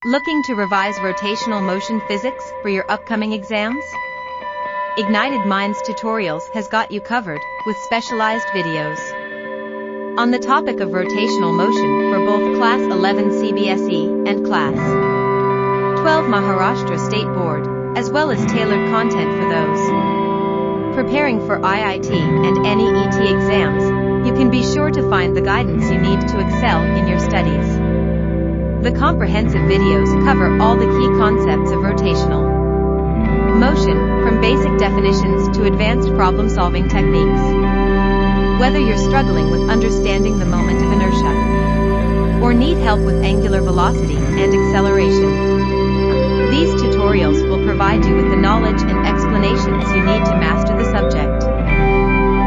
Looking to revise rotational motion physics for your upcoming exams? Ignited Minds Tutorials has got you covered with specialized videos on the topic of rotational motion for both Class 11 CBSE and Class 12 Maharashtra State Board, as well as tailored content for those preparing for IIT and NEET exams. You can be sure to find the guidance you need to excel in your studies. The comprehensive videos cover all the key concepts of rotational motion, from basic definitions to advanced problem-solving techniques. Whether you're struggling with understanding the moment of inertia or need help with angular velocity and acceleration, these tutorials will provide you with the knowledge and explanations you need to master the subject.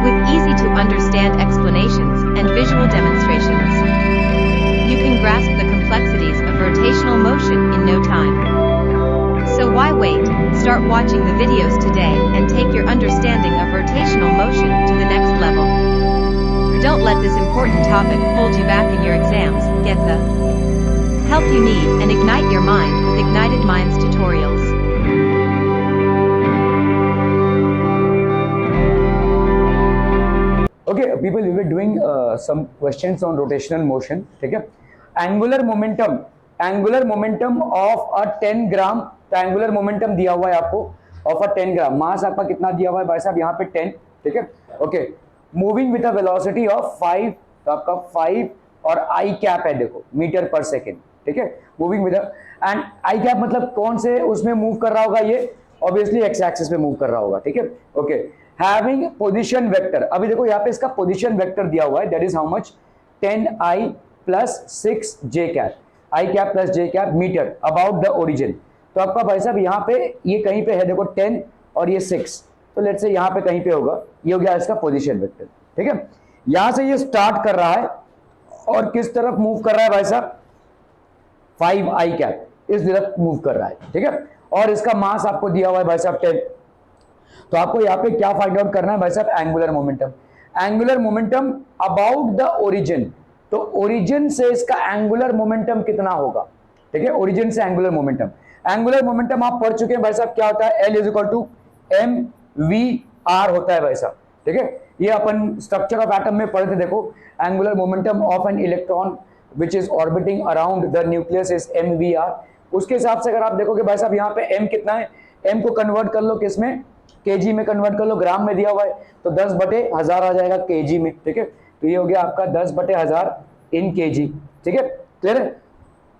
With easy-to-understand explanations and visual demonstrations, you can grasp the complexities of rotational motion in no time. So why wait? Start watching the videos today and take your understanding of rotational motion to the next level. Don't let this important topic hold you back in your exams. Get the help you need and ignite your mind with Ignited Minds Tutorials. Okay, people, we were doing some questions on rotational motion. ठीक है, angular momentum of a 10 ग्राम, तो angular momentum दिया हुआ है आपको of a 10 ग्राम, मास आपका कितना दिया हुआ है भाई साहब यहाँ पे 10, ठीक है. Okay, moving with a velocity of 5, तो आपका 5 और आई कैप है, देखो मीटर पर सेकेंड, ठीक है. Moving with and I cap मतलब कौन से उसमें मूव कर रहा होगा, ये ऑब्वियसली एक्स एक्सिस में मूव कर रहा होगा, ठीक है. ओके, हैविंग पोजीशन वेक्टर, अभी देखो यहाँ पे इसका पोजीशन वेक्टर दिया हुआ है, that is how much 10i plus 6j cap, I cap plus J cap metre about the origin. तो आपका भाई साहब यहाँ पे ये कहीं पे है, देखो 10 और ये 6, तो लेट्स से यहाँ पे कहीं पे होगा, ये हो गया इसका पोजीशन वेक्टर, ठीक है. यहां से ये स्टार्ट कर रहा है और किस तरफ मूव कर रहा है भाई साहब, 5i कैप इस तरफ मूव कर रहा है, ठीक है. और इसका मास आपको दिया हुआ है भाई साहब 10. तो आपको यहाँ पे क्या फाइंड आउट करना है भाई साहब, angular momentum. Angular momentum about the origin, तो ओरिजिन से इसका एंगुलर मोमेंटम कितना होगा, ठीक है. ओरिजिन से एंगुलर मोमेंटम, एंगुलर मोमेंटम आप पढ़ चुके हैं भाई साहब, क्या होता है, L is equal to mv/r होता है भाई साहब, ठीक है. ये अपन स्ट्रक्चर ऑफ एटम में पढ़े थे, देखो angular momentum of an electron which is orbiting around the nucleus is mv/r. उसके हिसाब से अगर आप देखोगे भाई साहब यहाँ पे m कितना है, m को कन्वर्ट कर लो किसमें, केजी में कन्वर्ट कर लो, ग्राम में दिया हुआ है तो 10/1000 आ जाएगा केजी में, ठीक है. तो ये हो गया आपका 10/1000 इन केजी, ठीक है. क्लियर है,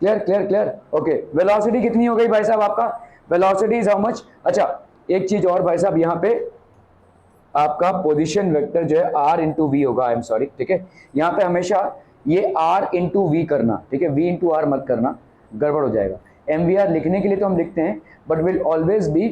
clear clear clear. Okay, velocity कितनी हो गई भाई साहब, आपका वेलोसिटी इज हाउ मच. अच्छा, एक चीज और भाई साहब, यहाँ पे आपका पोजीशन वेक्टर जो है r इंटू वी होगा, आई एम सॉरी, ठीक है. यहाँ पे हमेशा ये r इंटू वी करना, ठीक है, v इंटू r मत करना, गड़बड़ हो जाएगा. mvr लिखने के लिए तो हम लिखते हैं, but will always be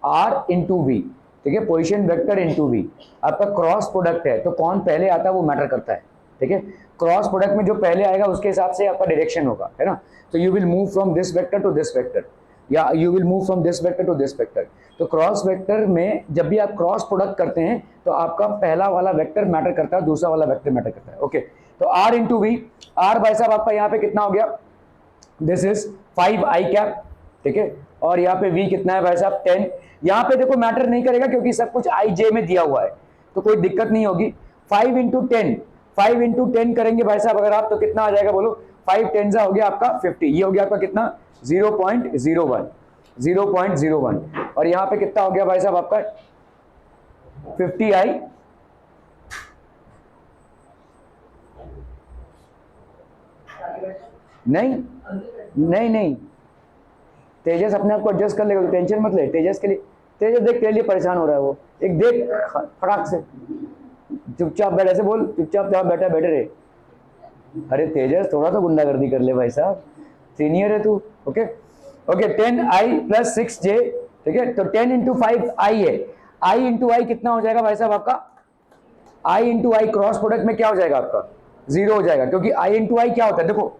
r into V, ठीक है. पोजीशन वेक्टर इंटू वी, आपका क्रॉस प्रोडक्ट है तो कौन पहले आता है वो मैटर करता है, ठीक है. क्रॉस प्रोडक्ट में जो पहले आएगा उसके हिसाब से आपका डायरेक्शन होगा, है ना. तो you will move from this vector to this vector, या you will move from this vector to this vector. तो क्रॉस वेक्टर में जब भी आप क्रॉस प्रोडक्ट करते हैं तो आपका पहला वाला वेक्टर मैटर करता है, दूसरा वाला वेक्टर मैटर करता है. ओके, तो r इंटू वी, आर भाई साहब आपका यहाँ पे कितना हो गया, दिस इज 5i कैप, ठीक है. और यहाँ पे v कितना है भाई साहब 10. यहाँ पे देखो मैटर नहीं करेगा क्योंकि सब कुछ ij में दिया हुआ है, तो कोई दिक्कत नहीं होगी. 5 इंटू 10 करेंगे भाई साहब अगर आप, तो कितना आ जाएगा बोलो, 5 10 हो गया आपका 50, ये हो गया आपका कितना 0.01. और यहाँ पे कितना हो गया भाई साहब आपका 50i, नहीं तेजस अपने आप को एडजस्ट कर लेगा, तो टेंशन मत ले तेजस के लिए. तेजस देख तेरे लिए परेशान हो रहा है वो, एक देख फटाक से, चुपचाप बैठ, ऐसे बोल चुपचाप जहाँ बैठा बैठे रहे. अरे तेजस थोड़ा तो गुंडागर्दी कर ले भाई साहब, सीनियर है तू. Okay okay, 10i plus 6j, ठीक है. तो 10 इंटू 5i है, i इंटू आई कितना हो जाएगा भाई साहब आपका, i into I cross product में क्या हो जाएगा आपका 0 हो जाएगा, क्योंकि i इंटू आई क्या होता है, देखो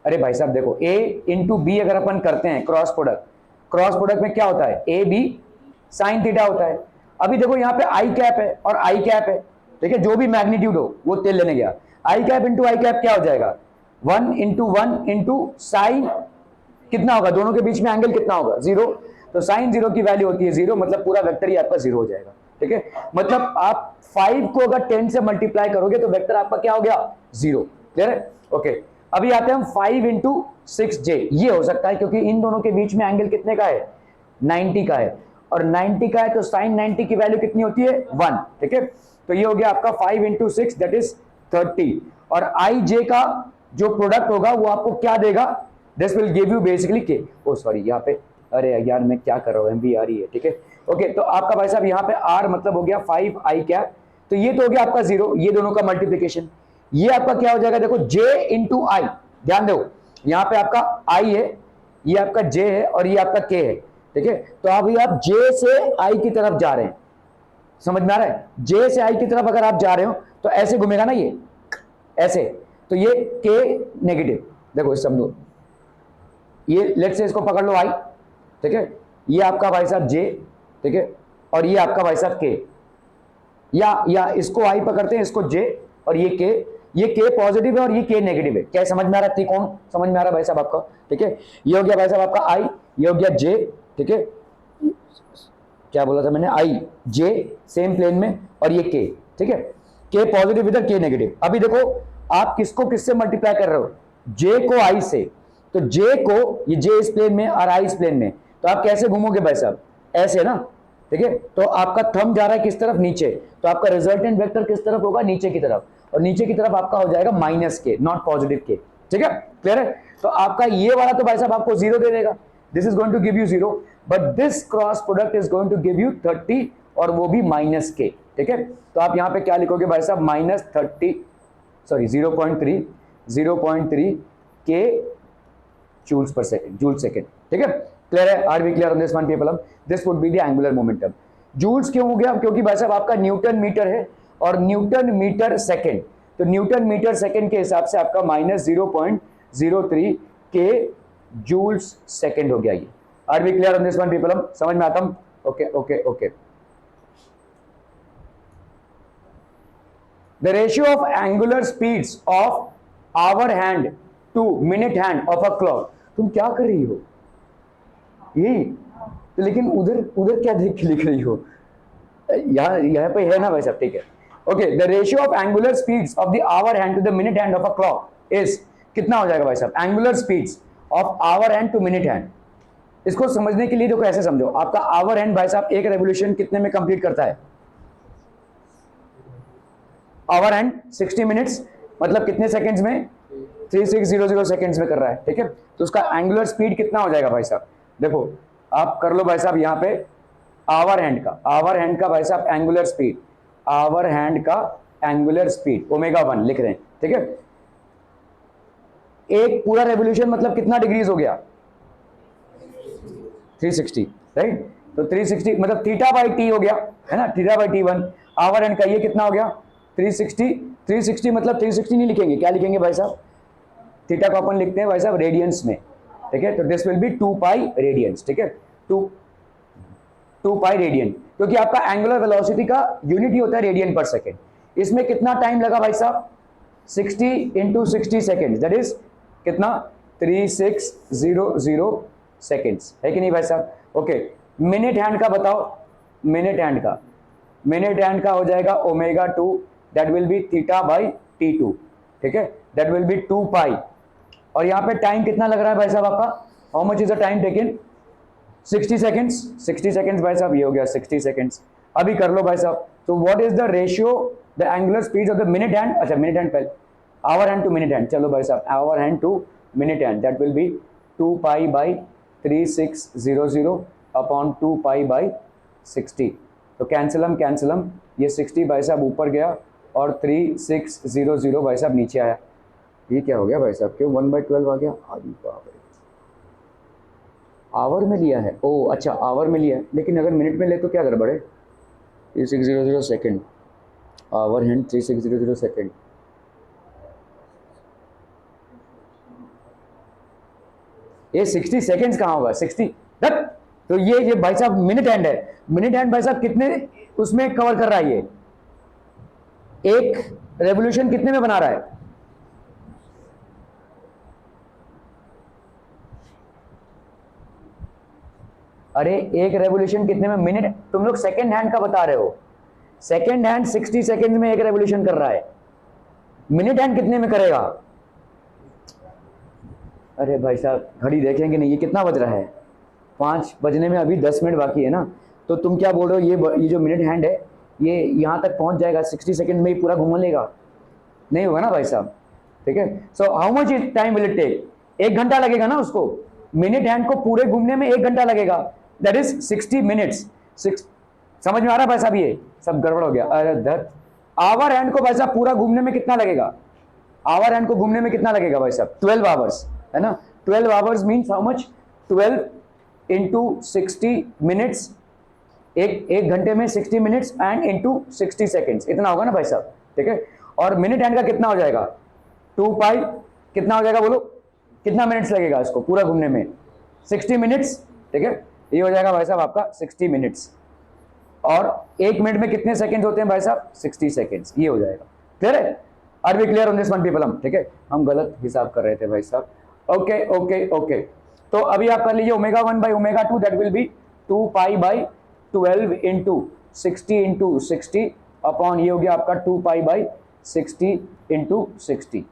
अरे भाई साहब देखो a इंटू बी अगर अपन करते हैं क्रॉस प्रोडक्ट में क्या होता है, ए बी साइन थीटा होता है. अभी देखो यहाँ पे आई कैप है और आई कैप है, ठीक है, जो भी मैग्नीट्यूड हो वो तेल लेने गया, आई कैप इंटू आई कैप क्या हो जाएगा, 1 इंटू साइन कितना होगा, दोनों के बीच में एंगल कितना होगा, 0। तो साइन 0 की वैल्यू होती है 0, मतलब पूरा वेक्टर ही आपका 0 हो जाएगा। ठीक है, मतलब आप 5 को अगर 10 से मल्टीप्लाई करोगे तो वेक्टर आपका क्या हो गया, 0। क्लियर है? ओके, अभी आते हैं हम 5 इंटू 6j। ये हो सकता है क्योंकि इन दोनों के बीच में एंगल कितने का है, 90 का है, और 90 का है तो साइन 90 की वैल्यू कितनी होती है, 1। ठीक है, तो ये हो गया आपका 5 इंटू 6 दैट इज 30, और आई जे का जो प्रोडक्ट होगा वो आपको क्या देगा, this will give you basically के, ओ सॉरी यहाँ पे, अरे यार मैं क्या कर रहा हूँ, एमवी आ रही है। ठीक है, ओके, तो आपका भाई साहब यहाँ पे आर मतलब हो गया 5 आई कैप, तो ये तो हो गया आपका 0, ये दोनों का मल्टीप्लीकेशन, ये आपका क्या हो जाएगा, देखो j इंटू आई, ध्यान दो यहाँ पे आपका i है, ये आपका j है और ये आपका k है। ठीक है, तो अभी आप j से i की तरफ जा रहे हैं, समझ में आ रहा है, j से i की तरफ अगर आप जा रहे हो तो ऐसे घूमेगा ना, ये ऐसे, तो ये k नेगेटिव, देखो इस समझो, ये लेट से इसको पकड़ लो i, ठीक है, ये आपका भाई साहब j, ठीक है, और ये आपका भाई साहब k, या इसको i पकड़ते हैं, इसको j, और ये k पॉजिटिव है और ये k नेगेटिव है। क्या समझ में आ रहा है, त्रिकोण समझ में आ रहा है भाई साहब आपका? ठीक है, ये हो गया भाई साहब आपका i, ये हो गया j, ठीक है, क्या बोला था मैंने, i j सेम प्लेन में, और ये k, ठीक है, k पॉजिटिव इधर, k नेगेटिव। अभी देखो आप किसको किससे मल्टीप्लाई कर रहे हो, j को i से, तो j को, ये j इस प्लेन में और i इस प्लेन में, तो आप कैसे घूमोगे भाई साहब, ऐसे ना। ठीक है, तो आपका थंब जा रहा है किस तरफ, नीचे, तो आपका रिजल्टेंट वेक्टर किस तरफ होगा, नीचे की तरफ, और नीचे की तरफ आपका हो जाएगा माइनस के, नॉट पॉजिटिव के। ठीक है, क्लियर है? तो आपका ये वाला तो भाई साहब आपको 0 दे देगा, this is going to give you 0, but this cross product is going to give you 30, और वो भी माइनस के। ठीक है, तो आप यहाँ पे क्या लिखोगे भाई साहब, -30, सॉरी 0.3 के joules per second, joule second. ठीक है, क्लियर है? Are we clear on this one people? This would be the angular momentum. Joules क्यों हो गया, क्योंकि भाई साहब आपका न्यूटन मीटर है और न्यूटन मीटर सेकेंड, तो न्यूटन मीटर सेकेंड के हिसाब से आपका -0.03 के जूल्स सेकेंड हो गया ये। Are we clear on this one people? समझ में आता हूं? Okay okay okay. The ratio of angular speeds of hour hand to minute hand of a clock। तुम क्या कर रही हो, यही तो, लेकिन उधर उधर क्या देख के लिख रही हो, यहाँ पे है ना भाई साहब? ठीक है, okay. The ratio of angular speeds of the hour hand to the minute hand of a clock is, कितना हो जाएगा भाई साहब, angular speeds of hour hand to minute hand. इसको समझने के लिए देखो ऐसे समझो, आपका आवर हैंड भाई साहब एक रेवोल्यूशन कितने में कंप्लीट करता है, आवर हैंड 60 मिनट्स, मतलब कितने सेकंड्स में, 3600 सेकंड्स में कर रहा है। ठीक है, तो उसका एंगुलर स्पीड कितना हो जाएगा भाई साहब, देखो आप कर लो भाई साहब यहाँ पे आवर हैंड का भाई साहब एंगुलर स्पीड, आवर हैंड का एंगुलर स्पीड ω1 लिख रहे हैं। ठीक है, एक पूरा रेवोल्यूशन मतलब कितना डिग्रीज हो गया, 360, राइट, तो 360 मतलब थीटा बाई टी हो गया, है ना, theta by t1। Our hand का ये कितना हो गया, 360 मतलब 360 नहीं लिखेंगे, क्या लिखेंगे भाई साहब, थीटा को अपन लिखते हैं भाई साहब रेडियंस में। ठीक है, तो this will be 2 pi radiance. ठीक है, 2 पाई रेडियन, क्योंकि आपका एंगुलर वेलोसिटी का यूनिट ही होता है रेडियन पर सेकेंड। इसमें कितना टाइम लगा भाई साहब, 60 इंटू 60 सेकेंड, दैट इज कितना, 3600 सेकेंड्स, है कि नहीं भाई साहब? ओके, मिनट हैंड का बताओ, मिनट हैंड का हो जाएगा ω2, that will be theta by t2। ठीक है, दैट विल बी 2 पाई, और यहाँ पे टाइम कितना लग रहा है भाई साहब आपका, how much is the time taken, 60 seconds, 60 seconds भाई साहब, ये हो गया 60 सेकेंड्स। अभी कर लो भाई साहब, तो what is the ratio, the angular speed of the minute hand, अच्छा मिनट हैंड पहले, hour hand to minute hand, चलो भाई साहब hour hand to minute hand, that will be 2 pi by 3600 upon 2 pi by 60, तो कैंसलम, ये 60 भाई साहब ऊपर गया और 3600 भाई साहब नीचे आया। ये क्या हो गया भाई साहब, क्यों 1/12 आ गया, अरे बाप रे, आवर में लिया है, ओ अच्छा आवर में लिया है, लेकिन अगर मिनट में ले तो क्या गड़बड़ है, 3600 सेकेंड, आवर हैंड 3600 सेकेंड, ये 60 सेकेंड्स कहाँ होगा, 60 तक, तो ये भाई साहब मिनट हैंड है, मिनट हैंड भाई साहब कितने उसमें कवर कर रहा है, ये एक रेवोल्यूशन कितने में बना रहा है, अरे एक रेवोल्यूशन कितने में? मिनट। तुम लोग सेकेंड हैंड का बता रहे हो, सेकेंड हैंड 60 सेकेंड में एक रेवोल्यूशन कर रहा है, मिनट हैंड कितने में करेगा? अरे भाई साहब घड़ी देखेंगे नहीं, ये कितना बज रहा है? 5 बजने में अभी 10 मिनट बाकी है ना। तो तुम क्या बोल रहे हो, ये जो मिनट हैंड है ये यहाँ तक पहुँच जाएगा 60 सेकेंड में ही पूरा घूम लेगा? नहीं होगा ना भाई साहब, ठीक है। So how much time will it take? 1 घंटा लगेगा ना उसको, मिनट हैंड को पूरे घूमने में 1 घंटा लगेगा, दैट इज 60 मिनट्स। समझ में आ रहा है भाई साहब? ये सब गड़बड़ हो गया। अरे दत्त, आवर हैंड को भाई साहब पूरा घूमने में कितना लगेगा? आवर हैंड को घूमने में कितना लगेगा भाई साहब? 12 आवर्स है ना। 12 hours means how much? 12 into 60 minutes, एक घंटे में 60 मिनट्स एंड इंटू 60 सेकेंड्स, इतना होगा ना भाई साहब, ठीक है। और मिनट हैंड का कितना हो जाएगा? 2 पाई, कितना हो जाएगा बोलो? कितना मिनट्स लगेगा इसको पूरा घूमने में? 60 मिनट्स, ठीक है। ये हो जाएगा भाई साहब आपका 60 मिनट्स। और 1 मिनट में कितने सेकंड होते हैं भाई साहब? 60 सेकंड्स। ये हो जाएगा। क्लियर है? Are we clear on this one people? हम ठीक है, हम गलत हिसाब कर रहे थे भाई साहब। ओके ओके ओके, तो अभी आप कर लीजिए omega 1 by omega 2, that will be 2 pi by 12 into 60 into 60 upon ये हो गया आपका 2 पाई बाई 60 इंटू 60।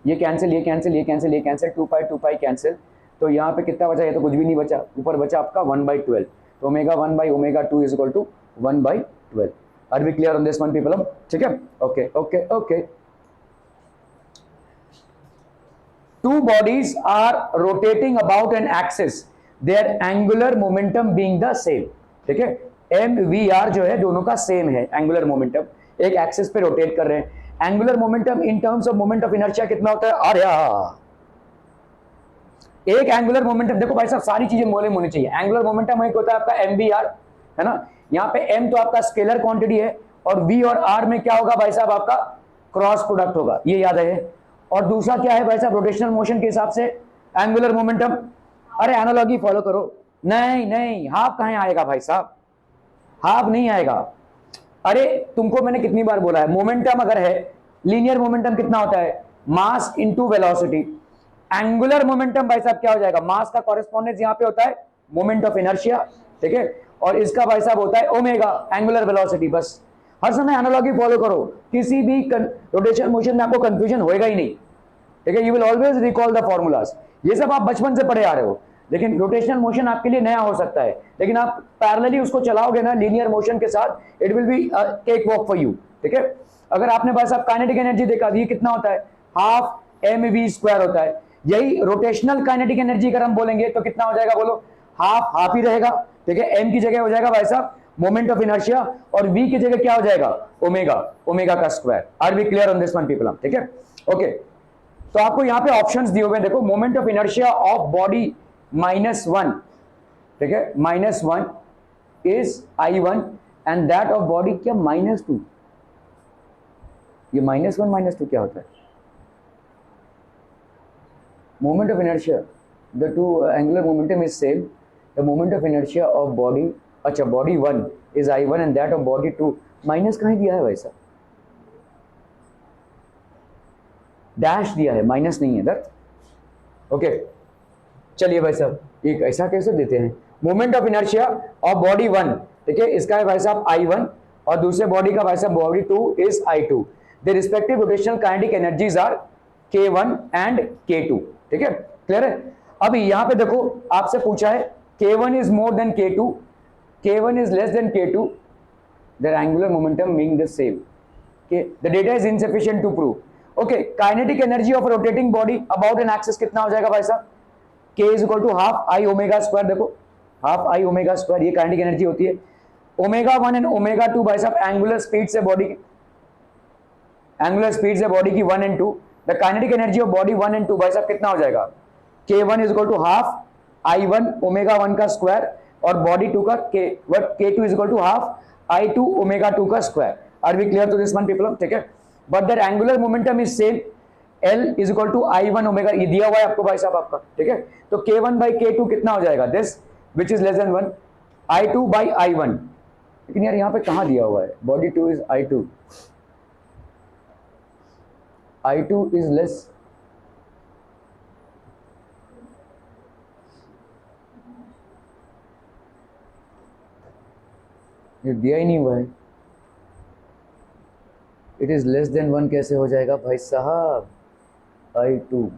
ये कैंसिल, ये कैंसिल, ये कैंसिल, ये कैंसिल, 2 पाई कैंसिल। तो यहाँ पे कितना बचा? ये तो कुछ भी नहीं बचा, ऊपर बचा आपका 1/12। तो omega 1 by omega 2 is equal to 1/12। Are we clear on this one people? ठीक है, okay okay okay. Two bodies are rotating about an axis, their angular momentum being the same। ठीक है, MVR जो है दोनों का सेम है, angular momentum, एक एक्सिस पे रोटेट कर रहे हैं। Angular momentum in terms of moment of inertia कितना होता है? अरे एक एंगुलर मोमेंटम, देखो भाई साहब सारी चीजें मोले होनी चाहिए। एंगुलर मोमेंटम एक होता है आपका MVR, है ना। यहाँ पे M तो आपका स्केलर क्वांटिटी है, और V और R में क्या होगा भाई साहब? आपका क्रॉस प्रोडक्ट होगा, ये याद है। और दूसरा क्या है भाई साहब? रोटेशनल मोशन के हिसाब से एंगुलर मोमेंटम। अरे एनालॉजी फॉलो करो। नहीं नहीं, हाफ कहाँ आएगा भाई साहब? हाफ नहीं आएगा। अरे तुमको मैंने कितनी बार बोला है, मोमेंटम अगर है, लीनियर मोमेंटम कितना होता है? Mass into velocity. Angular momentum भाई साहब क्या हो जाएगा? मास का कॉरेस्पॉन्डेंस यहाँ पे होता है मोमेंट ऑफ इनर्शिया, ठीक है, और इसका भाई साहब होता है ओमेगा, एंगुलर वेलोसिटी। बस हर समय एनालॉजी फॉलो करो, किसी भी रोटेशन मोशन में आपको कंफ्यूजन होएगा ही नहीं, ठीक है। You will always recall the formulas. ये सब आप बचपन से पढ़े आ रहे हो, लेकिन रोटेशनल मोशन आपके लिए नया हो सकता है, लेकिन आप पैरेलली उसको चलाओगे ना लीनियर मोशन के साथ, it will be cake walk for you, ठीक है। अगर आपने भाई साहब काइनेटिक एनर्जी देखा, ये कितना होता है? हाफ mv स्क्वायर होता है। यही रोटेशनल काइनेटिक एनर्जी अगर हम बोलेंगे तो कितना हो जाएगा बोलो? हाफ हाफ ही रहेगा, ठीक है। m की जगह हो जाएगा भाई साहब मोमेंट ऑफ इनर्शिया, और v की जगह क्या हो जाएगा? ओमेगा, ओमेगा का square. Are we clear on this one people? ठीक है, ओके। तो आपको यहाँ पे ऑप्शंस दिए हुए हैं, देखो, moment of inertia of body -1, ठीक है, -1 is I1 and that of body क्या? -2। ये -1 -2 क्या होता है? Moment of inertia, the two angular momentum is same, the moment of inertia of body, अच्छा body 1 is I1 and that of body 2, minus कहाँ दिया है वैसा? डैश दिया है, माइनस नहीं है दर्द। ओके, चलिए भाई साहब, एक ऐसा कैसे देते हैं? Moment of inertia of body 1, ठीक है, इसका है भाई साहब I1, और दूसरे बॉडी का भाई साहब body 2 is I2। The respective rotational kinetic energies are K1 and K2, ठीक है, क्लियर है। अभी यहाँ पे देखो आपसे पूछा है K1 is more than K2, K1 is less than K2, their angular momentum being the same. Okay, the data is insufficient to prove. Okay, kinetic energy of a rotating body about an axis कितना हो जाएगा भाई साहब? K is equal to half I omega square। देखो half I omega square, ये kinetic energy होती है। Omega 1 and omega 2 भाई साहब एंगुलर स्पीड से बॉडी की, एंगुलर स्पीड से बॉडी की 1 and 2, the kinetic energy of body 1 and 2 भाई साहब कितना हो जाएगा? K1 is equal to half I1 omega 1 का स्क्वायर, और बॉडी 2 का K2 is equal to half I2 omega 2 का square. Are we clear to this one people? ठीक है, but that angular momentum is same, L is equal to I1 omega, ये दिया हुआ है आपको भाई साहब आपका, ठीक है। तो K1 by K2 कितना हो जाएगा? This which is less than 1, I2 by I1। लेकिन यार यहाँ पे कहाँ दिया हुआ है? Body 2 is I2, I2 is less, ये दिया ही नहीं हुआ है। इट इज लेस देन 1 कैसे हो जाएगा भाई साहब? I2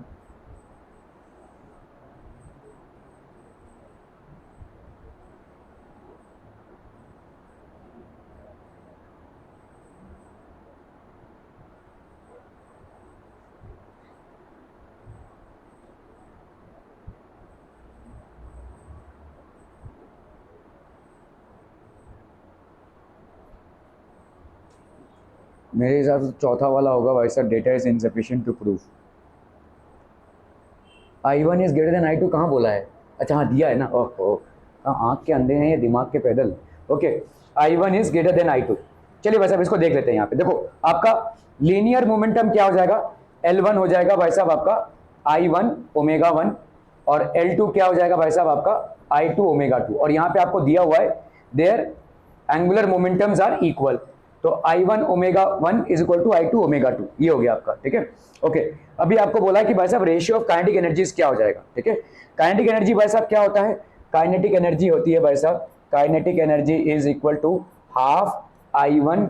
मेरे हिसाब से चौथा वाला होगा भाई साहब, data is insufficient to prove. I1 is greater than I2 कहाँ बोला है? अच्छा हाँ दिया है ना। ओह आँख के अंधे हैं या दिमाग के पैदल। Okay, I1 is greater than I2। चलिए भाई साहब इसको देख लेते हैं। यहाँ पे देखो आपका लीनियर मोमेंटम क्या हो जाएगा? L1 हो जाएगा भाई साहब आपका I1 ओमेगा 1, और L2 क्या हो जाएगा भाई साहब आपका I2 ओमेगा 2। और यहाँ पे आपको दिया हुआ है their angular momentums are equal, तो I1 omega 1 is equal to I2 omega 2। ये हो गया आपका, ठीक है। ओके, अभी आपको बोला है कि भाई साहब रेशियो ऑफ काइनेटिक एनर्जीज क्या हो जाएगा, ठीक है। काइनेटिक एनर्जी भाई साहब क्या होता है? काइनेटिक एनर्जी होती है भाई साहब, kinetic energy is equal to half I1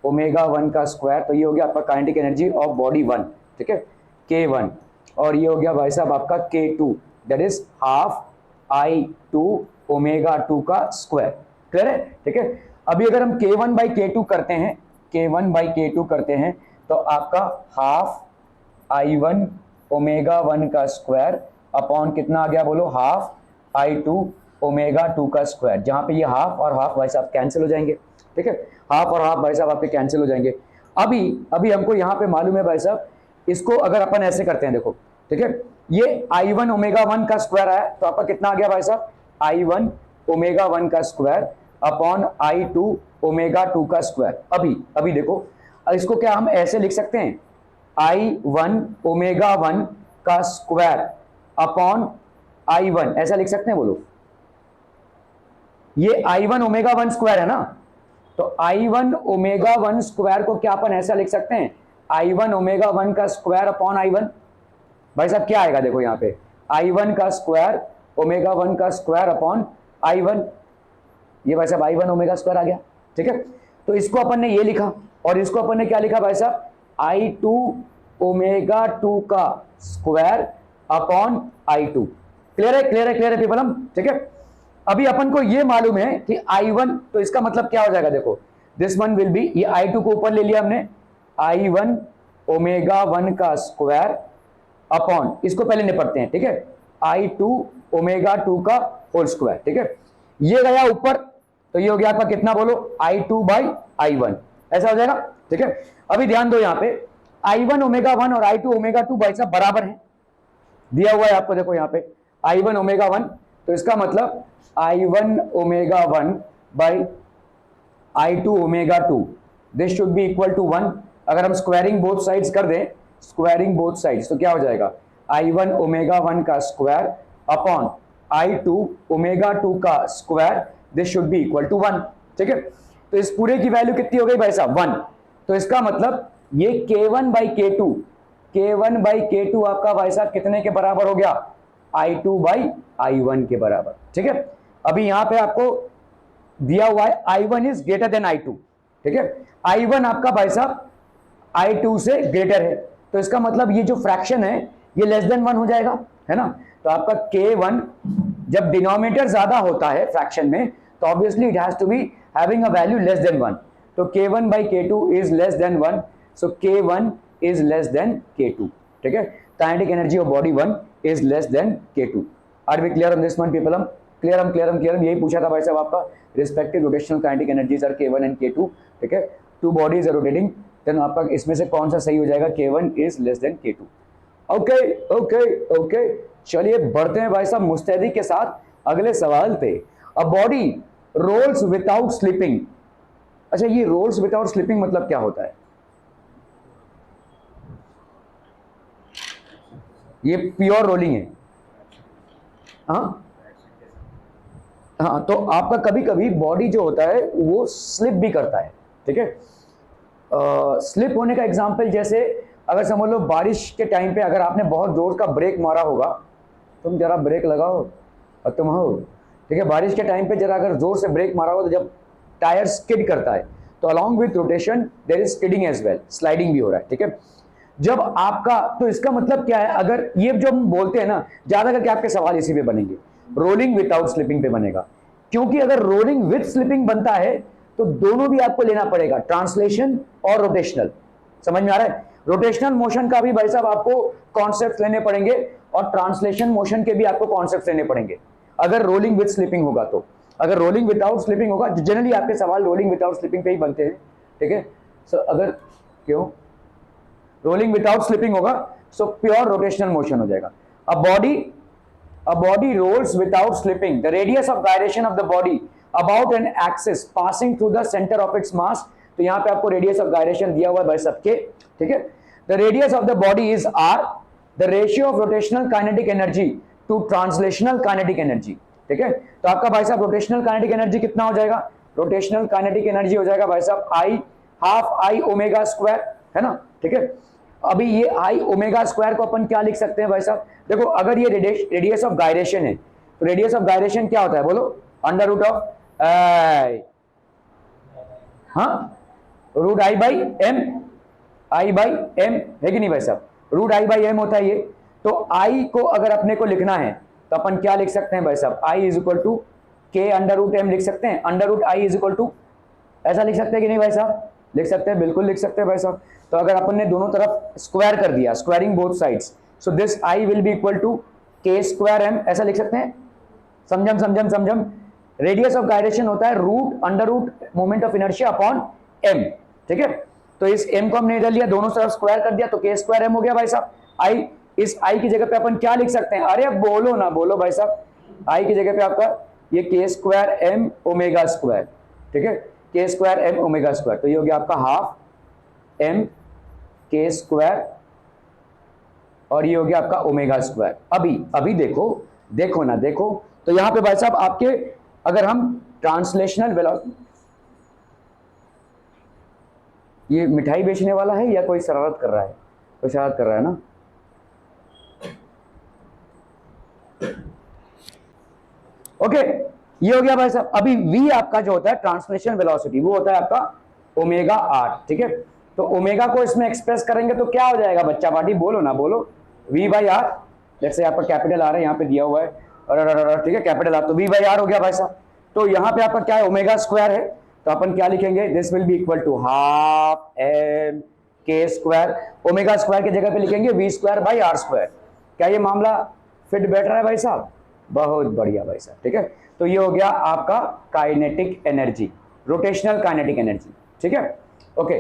omega 1 का स्क्वायर। तो ये हो गया आपका काइनेटिक एनर्जी ऑफ बॉडी 1, ठीक है, K1। और ये हो गया भाई साहब आपका K2, that is half I2 omega 2 का स्क्वायर। क्लियर है, ठीक है। अभी अगर हम K1 बाई K2 करते हैं, K1 बाई K2 करते हैं, तो आपका हाफ I1 ओमेगा 1 का स्क्वायर अपॉन कितना आ गया बोलो? हाफ I2 ओमेगा 2 का स्क्वायर। जहां पे ये हाफ और हाफ भाई साहब कैंसिल हो जाएंगे, ठीक है। हाफ और हाफ भाई साहब आपके कैंसिल हो जाएंगे। अभी हमको यहाँ पे मालूम है भाई साहब, इसको अगर अपन ऐसे करते हैं देखो, ठीक है, ये I1 ओमेगा 1 का स्क्वायर आया, तो आपका कितना आ गया भाई साहब? I1 ओमेगा 1 का स्क्वायर अपॉन I2 ओमेगा 2 का स्क्वायर। अभी देखो, इसको क्या हम ऐसे लिख सकते हैं? I1 ओमेगा 1 का स्क्वायर अपॉन I1, ऐसा लिख सकते हैं बोलो? ये I1 ओमेगा 1 स्क्वायर है ना, तो I1 ओमेगा 1 स्क्वायर को क्या अपन ऐसा लिख सकते हैं? I1 ओमेगा 1 का स्क्वायर अपॉन I1। भाई साहब क्या आएगा देखो यहाँ पे? I1 का स्क्वायर ओमेगा 1 का स्क्वायर अपॉन I1। ये भाई साहब I1 ओमेगा स्क्वायर आ गया, ठीक है। तो इसको अपन ने ये लिखा, और इसको अपन ने क्या लिखा भाई साहब? I2 ओमेगा 2 का स्क्वायर अपॉन I2। क्लियर है, क्लियर है, क्लियर है पीपल हम, ठीक है। अभी अपन को ये मालूम है कि I1, तो इसका मतलब क्या हो जाएगा देखो, दिस वन विल बी, ये I2 को ऊपर ले लिया हमने, I1 ओमेगा 1 का स्क्वायर अपॉन, इसको पहले निपटते हैं, ठीक है, I2 ओमेगा 2 का होल स्क्वायर, ठीक है। ये गया ऊपर, तो ये हो गया आपका कितना बोलो? I2 बाई I1, ऐसा हो जाएगा, ठीक है। अभी ध्यान दो, यहाँ पे I1 ओमेगा 1 और I2 ओमेगा 2 भाई साहब बराबर है, दिया हुआ है आपको, देखो यहाँ पे I1 ओमेगा 1, तो इसका मतलब I1 omega 1 by I2 omega 2, this should be equal to 1। अगर हम स्क्वायरिंग बोथ साइड्स कर दें, स्क्वायरिंग बोथ साइड्स, तो क्या हो जाएगा? I1 ओमेगा 1 का स्क्वायर अपॉन I2 ओमेगा 2 का square, this should be equal to 1, ठीक है। तो इस पूरे की वैल्यू कितनी हो गई भाई साहब? 1। तो इसका मतलब ये K1 by K2, K1 by K2 आपका भाई साहब कितने के बराबर हो गया? I2 बाई I1 के बराबर, ठीक है। अभी यहां पे आपको दिया हुआ है I1 is greater than I2, ठीक है। I1 आपका भाई साहब I2 से ग्रेटर है, तो इसका मतलब ये जो फ्रैक्शन है ये लेस देन 1 हो जाएगा, है ना। तो आपका K1 जब डिनोमिनेटर ज्यादा होता है फ्रैक्शन में, तो obviously it has to be having a value less than 1। तो K1 by K2 is less than 1, so K1 is less than K2, ठीक है। Kinetic energy of body 1 is less than K2। Are we clear on this one people? हम clear, यही पूछा था भाई साहब आपका, respective rotational kinetic energies are K1 and K2, ठीक है। Two bodies are rotating, then आपका इसमें से कौन सा सही हो जाएगा? K1 is less than K2। Okay, चलिए बढ़ते हैं भाई साहब मुस्तैदी के साथ अगले सवाल पे। A body rolls without slipping. अच्छा, ये रोल्स विदाउट स्लिपिंग मतलब क्या होता है? ये प्योर रोलिंग है, हाँ। तो आपका कभी कभी बॉडी जो होता है वो स्लिप भी करता है, ठीक है। स्लिप होने का एग्जांपल जैसे अगर समझ लो बारिश के टाइम पे अगर आपने बहुत जोर का ब्रेक मारा होगा, तुम जरा ब्रेक लगाओ और तुम हो, ठीक है। बारिश के टाइम पे जरा अगर जोर से ब्रेक मारा हो तो जब टायर स्किड करता है, तो along with rotation there is skidding as well, sliding भी हो रहा है, ठीक है। जब आपका, तो इसका मतलब क्या है, अगर ये जो हम बोलते हैं ना, ज्यादा करके आपके सवाल इसी पे बनेंगे, रोलिंग विदाउट स्लिपिंग पे बनेगा, क्योंकि अगर रोलिंग विथ स्लिपिंग बनता है तो दोनों भी आपको लेना पड़ेगा, ट्रांसलेशन और रोटेशनल। समझ में आ रहा है? रोटेशनल मोशन का भी भाई साहब आपको कॉन्सेप्ट लेने पड़ेंगे और ट्रांसलेशन मोशन के भी आपको कॉन्सेप्ट लेने पड़ेंगे अगर रोलिंग विथ स्लिपिंग होगा तो। अगर रोलिंग विदाउट स्लिपिंग होगा, जनरली आपके सवाल रोलिंग विदाउट स्लिपिंग पे ही बनते हैं, ठीक है। सो अगर क्यों रोलिंग विदाउट स्लिपिंग होगा, सो प्योर रोटेशनल मोशन हो जाएगा। A body rolls without slipping. The radius of gyration of the body about an axis passing through the center of its mass. तो यहाँ पे आपको radius of gyration दिया हुआ है भाई सबके, ठीक है। The radius of the body is r. The ratio of rotational kinetic energy to translational kinetic energy, ठीक है। तो आपका भाई साहब rotational kinetic energy कितना हो जाएगा? Rotational kinetic energy हो जाएगा भाई साहब I half I omega square, है ना, ठीक है। अभी ये आई ओमेगा स्क्वायर को अपन क्या लिख सकते हैं भाई साहब? देखो, अगर ये रेडियस ऑफ गायरेशन है तो रेडियस ऑफ गायरेशन क्या होता है बोलो? अंडर रूट ऑफ आई, हाँ, root I by M, I by M है कि नहीं भाई साहब? रूट आई बाई एम होता है ये। तो आई को अगर अपने को लिखना है तो अपन क्या लिख सकते हैं भाई साहब? I is equal to K under root M लिख सकते हैं, under root I is equal to, ऐसा लिख सकते हैं कि नहीं भाई साहब? लिख सकते हैं, बिल्कुल लिख सकते हैं भाई साहब। तो अगर अपन ने दोनों तरफ स्क्वायर कर दिया, squaring both sides, so this I will be equal to K square M, ऐसा लिख सकते हैं। समझम। रेडियस ऑफ गायरेशन होता है root under root moment of inertia upon M, ठीक है। तो इस एम को हमने इधर लिया, दोनों तरफ स्क्वायर कर दिया, तो के स्क्वायर एम हो गया भाई साहब। आई, इस आई की जगह पे अपन क्या लिख सकते हैं? अरे बोलो ना, बोलो भाई साहब। आई की जगह पे आपका ये के स्क्वायर एम ओमेगा स्क्वायर, ठीक है, के स्क्वायर एम ओमेगा स्क्वायर, तो ये हो गया आपका हाफ एम के स्क्वायर और ये हो गया आपका ओमेगा स्क्वायर। अभी देखो ना, तो यहां पे भाई साहब आपके, अगर हम ट्रांसलेशनल वेलोसिटी, ये मिठाई बेचने वाला है या कोई शरारत कर रहा है? कोई शरारत कर रहा है ना? ओके, ये हो गया भाई साहब। अभी v आपका जो होता है ट्रांसलेशन वेलोसिटी, वो होता है आपका ओमेगा आर, ठीक है। तो ओमेगा को इसमें एक्सप्रेस करेंगे तो क्या हो जाएगा बच्चा पार्टी? बोलो ना, बोलो। v बाई आर, जैसे यहाँ पर कैपिटल आर है, यहाँ पे दिया हुआ है, ठीक है, कैपिटल आर, तो v बाई आर हो गया भाई साहब। तो यहाँ पे आपका क्या है? ओमेगा स्क्वायर है, तो अपन क्या लिखेंगे? This will be equal to half M K square, omega square की जगह पे लिखेंगे v square by R square. क्या ये मामला फिट बैठ रहा है भाई साहब? बहुत बढ़िया भाई साहब, ठीक है। तो ये हो गया आपका kinetic energy, rotational kinetic energy, ठीक है, ओके।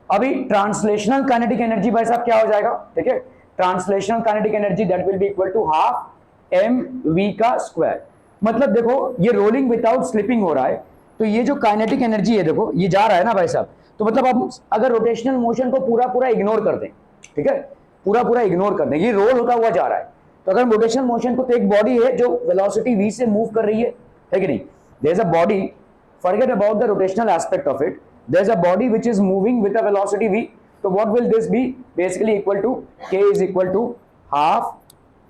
अभी ट्रांसलेशनल काइनेटिक एनर्जी भाई साहब क्या हो जाएगा? ठीक है, translational kinetic energy that will be equal to half M V का स्क्वायर। मतलब देखो, ये रोलिंग विदाउट स्लिपिंग हो रहा है, तो ये जो काइनेटिक एनर्जी है, देखो ये जा रहा है ना भाई साहब, तो मतलब अब अगर रोटेशनल मोशन को पूरा इग्नोर कर दें, ठीक है, पूरा इग्नोर कर दें, ये रोल होता हुआ जा रहा है, तो अगर रोटेशनल मोशन को, तो एक बॉडी है जो वेलोसिटी v से मूव कर रही है कि नहीं? There is a body, forget about the rotational aspect of it, there is a body which is moving with a velocity v, तो what will this be? Basically equal to k is equal to half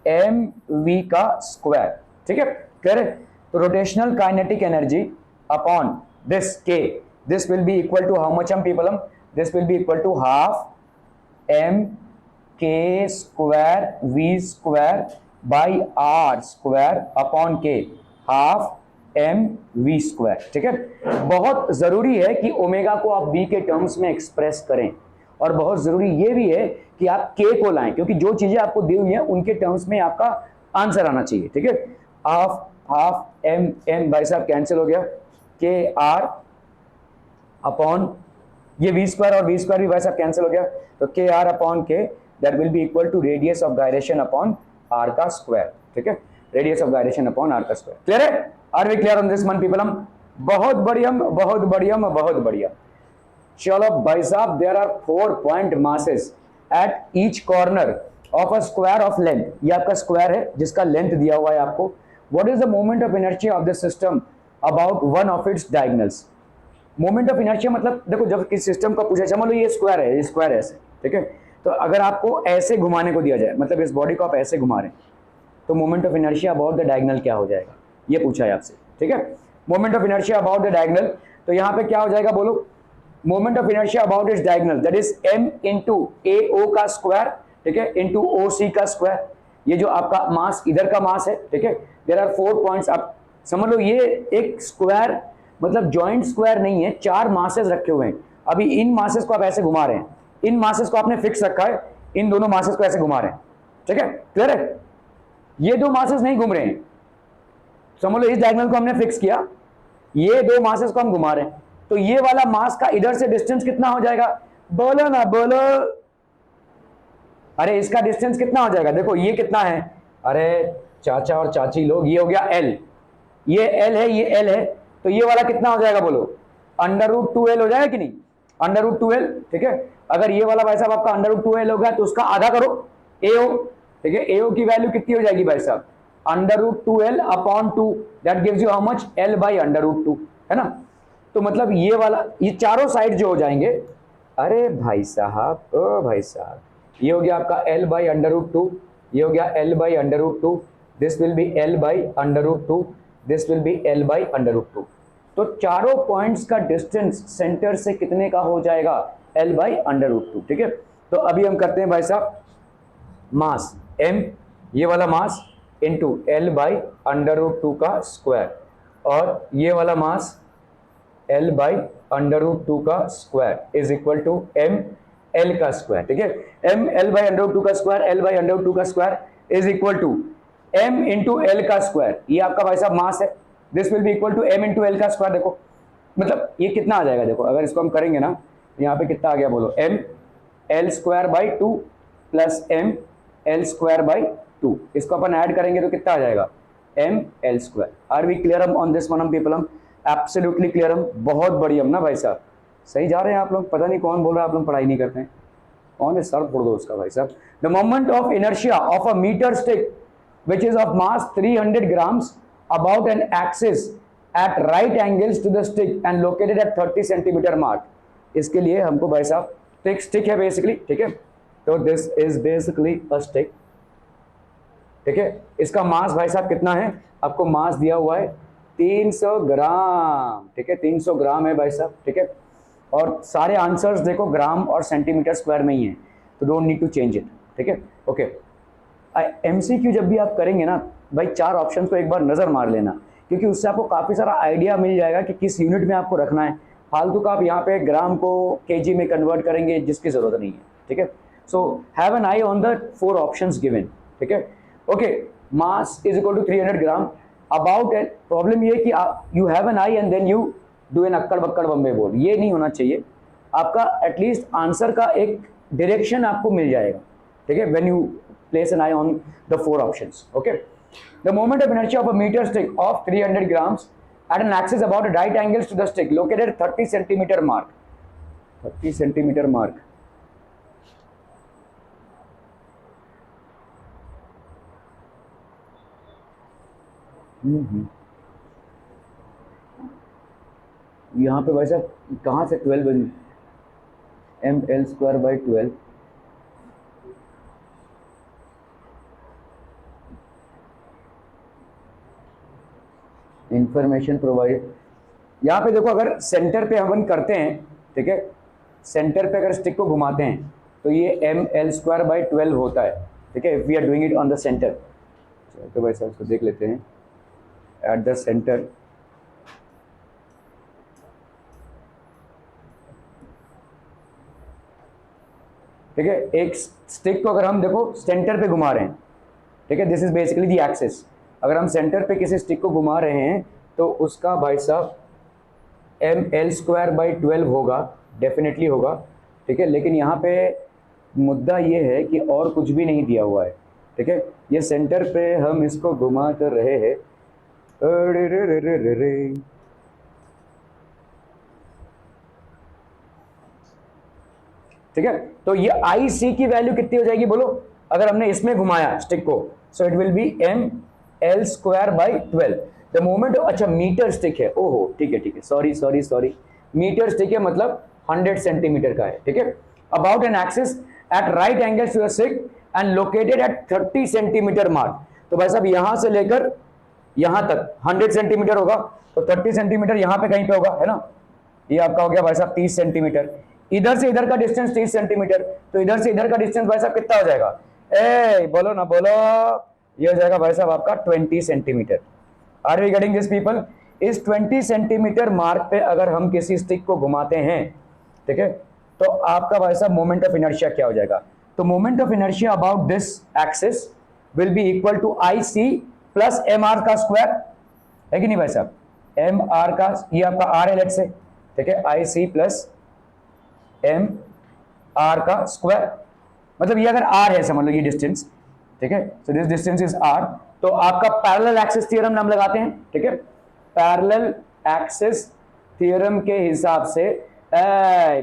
M V का square, ठीक है, clear है? तो rotational kinetic energy upon this k, this will be equal to how much हम people, हम this will be equal to half M K square V square by R square upon K, half M V square, ठीक है। बहुत जरूरी है कि omega को आप v के टर्म्स में एक्सप्रेस करें, और बहुत जरूरी ये भी है कि आप k को लाएं, क्योंकि जो चीजें आपको दी हुई हैं उनके टर्म्स में आपका आंसर आना चाहिए, ठीक है। हाफ एम भाई साहब कैंसिल हो गया, के आर अपॉन ये वी स्क्वायर और वी स्क्वायर भी भाई साहब कैंसिल हो गया, तो K R upon K that will be equal to radius of gyration upon R का स्क्वायर, ठीक है, radius of gyration upon R का स्क्वायर। क्लियर है? Are we clear on this one people? Hmm बहुत बढ़िया। चलो भाई साहब, there are 4 point masses at each corner of a square of length, ये आपका स्क्वायर है जिसका लेंथ दिया हुआ है आपको। What is the moment of inertia of the system about one of its diagonals? Moment of inertia मतलब देखो, जब किसी सिस्टम का पूछा जाए, मान लो ये स्क्वायर है, ये स्क्वायर है ऐसे, ठीक है, तो अगर आपको ऐसे घुमाने को दिया जाए, मतलब इस बॉडी को आप ऐसे घुमा रहे हैं, तो moment of inertia about the diagonal क्या हो जाएगा, ये पूछा है आपसे, ठीक है। Moment of inertia about the diagonal, तो यहाँ पे क्या हो जाएगा बोलो, moment of inertia about its diagonal that is m into a o का स्क्वायर, ठीक है, इंटू ओ सी का स्क्वायर। ये जो आपका मास इधर का मास है, ठीक है, देयर आर 4 पॉइंट्स। आप समझ लो ये एक स्क्वायर मतलब जॉइंट स्क्वायर नहीं है, 4 मासेस रखे हुए हैं। अभी इन मासेस को आप ऐसे घुमा रहे हैं, इन मासेस को आपने फिक्स रखा है, इन दोनों मासेस को ऐसे घुमा रहे हैं, ठीक है, क्लियर है। ये दो मासेस नहीं घूम रहे हैं, समझ लो इस डायगोनल को हमने फिक्स किया, ये दो मासेस को हम घुमा रहे हैं, तो ये वाला मास का इधर से डिस्टेंस कितना हो जाएगा, बोलो ना बोलो, अरे इसका डिस्टेंस कितना हो जाएगा, देखो ये कितना है, अरे चाचा और चाची लोग, ये हो गया L, ये L है, ये L है, तो ये वाला कितना हो जाएगा बोलो, √2L हो जाएगा कि नहीं, √2L, ठीक है। अगर ये वाला भाई साहब आपका √2L होगा तो उसका आधा करो AO, ठीक है, AO की वैल्यू कितनी हो जाएगी भाई साहब, √2L upon 2, that gives you how much, L by √2, है ना। तो मतलब ये वाला, ये चारों साइड जो हो जाएंगे, अरे भाई साहब, ओ भाई साहब, ये हो गया आपका L बाई √2, ये हो गया L by √2, this will B L by √2, this will B L by √2। तो चारों पॉइंट्स का डिस्टेंस सेंटर से कितने का हो जाएगा, L बाई √2, ठीक है। तो अभी हम करते हैं भाई साहब मास m, ये वाला मास इंटू L बाई √2 का स्क्वायर, और ये वाला मास L बाई √2 का square is equal to m L का स्क्वायर, ठीक है। m L बाई √2 का स्क्वायर, L बाई √2 का square is equal to m into L का स्क्वायर, ये आपका भाई साहब मास है, this will be equal to m into L का स्क्वायर। देखो मतलब ये कितना आ जाएगा, देखो अगर इसको हम करेंगे ना, यहाँ पे कितना आ गया बोलो, m L square by 2 plus m L square by 2, इसको अपन ऐड करेंगे तो कितना आ जाएगा, m L square. Are we clear hmm on this one hmm people, hmm absolutely clear hmm, बहुत बढ़िया हम ना भाई साहब, सही जा रहे हैं आप लोग। पता नहीं कौन बोल रहा है आप लोग पढ़ाई नहीं करते हैं, कौन है सर फोड़ दो उसका भाई साहब। The moment of inertia of a metre stick which is of mass 300 grams about an axis at right angles to the stick and located at 30 centimeter mark। इसके लिए हमको भाई साहब एक स्टिक है बेसिकली, ठीक है, तो this is basically a stick, ठीक है। इसका मास भाई साहब कितना है, आपको मास दिया हुआ है 300 ग्राम, ठीक है, 300 ग्राम है भाई साहब, ठीक है। और सारे आंसर्स देखो ग्राम और सेंटीमीटर स्क्वायर में ही है, तो don't need to change it, ठीक है, ओके। MCQ जब भी आप करेंगे ना भाई, 4 ऑप्शन को एक बार नजर मार लेना, क्योंकि उससे आपको काफी सारा आइडिया मिल जाएगा कि किस यूनिट में आपको रखना है। फालतू का आप यहाँ पे ग्राम को केजी में कन्वर्ट करेंगे जिसकी जरूरत नहीं है, ठीक है। So have an eye on the 4 options given, ठीक है, okay. Mass is equal to 300 gram, about eight, problem ये कि you have an eye and then you do an अक्कड़ बक्कड़ बम्बे बोल, ये नहीं होना चाहिए। आपका एटलीस्ट आंसर का एक डायरेक्शन आपको मिल जाएगा, ठीक है, when you place an eye on the 4 options, okay। The moment of inertia of a meter stick of 300 grams at an axis about right angles to the stick located 30 centimeter mark, 30 centimeter mark, यहाँ पे वैसे कहाँ से 12 बनी, m L square by 12, information provide. यहाँ पे देखो अगर सेंटर पे हम करते हैं, ठीक है, सेंटर पे अगर स्टिक को घुमाते हैं तो ये m L स्क्वायर बाई 12 होता है, ठीक है, we are doing it on the centre. तो भाई साहब इसको देख लेते हैं एट द सेंटर, ठीक है। एक स्टिक को अगर हम देखो सेंटर पे घुमा रहे हैं, ठीक है, this is basically the axis. अगर हम सेंटर पे किसी स्टिक को घुमा रहे हैं तो उसका भाई साहब m L स्क्वायर बाई 12 होगा, डेफिनेटली होगा, ठीक है। लेकिन यहाँ पे मुद्दा ये है कि और कुछ भी नहीं दिया हुआ है, ठीक है। ये सेंटर पे हम इसको घुमा कर रहे हैं, ठीक है। तो ये IC की वैल्यू कितनी हो जाएगी बोलो, अगर हमने इसमें घुमाया स्टिक को, so it will be m L square by 12। The moment, अच्छा मीटर स्टिक है, ओहो ठीक है, ठीक है, सॉरी, मीटर स्टिक है मतलब 100 सेंटीमीटर का है, ठीक है। About an axis at right angles to the stick and located at 30 centimetre mark. तो भाई साहब यहाँ से लेकर यहां तक 100 सेंटीमीटर होगा, तो 30 सेंटीमीटर यहां पे कहीं पे होगा, है ना। ये आपका हो गया भाई साहब 30 सेंटीमीटर। इधर से इधर का डिस्टेंस 30 सेंटीमीटर, तो इधर से इधर का डिस्टेंस भाई साहब कितना हो जाएगा, बोलो ना बोलो, ये हो जाएगा भाई साहब आपका 20 centimetre. Are we getting this people? इस 20 सेंटीमीटर मार्क पे अगर हम किसी स्टिक को घुमाते हैं, ठीक है, तो आपका भाई साहब मोमेंट ऑफ इनर्शिया क्या हो जाएगा? तो moment of inertia about this axis will be equal to I C plus M R का स्क्वायर, है कि नहीं भाई साहब? एम आर का, ये आपका आर है लेट से, ठीक है, आई सी प्लस एम आर का स्क्वायर, मतलब ये अगर आर है समझ लो ये डिस्टेंस, ठीक है, so this distance is R. तो आपका पैरेलल एक्सिस थ्योरम नाम लगाते हैं, ठीक है, पैरेलल एक्सिस थ्योरम के हिसाब से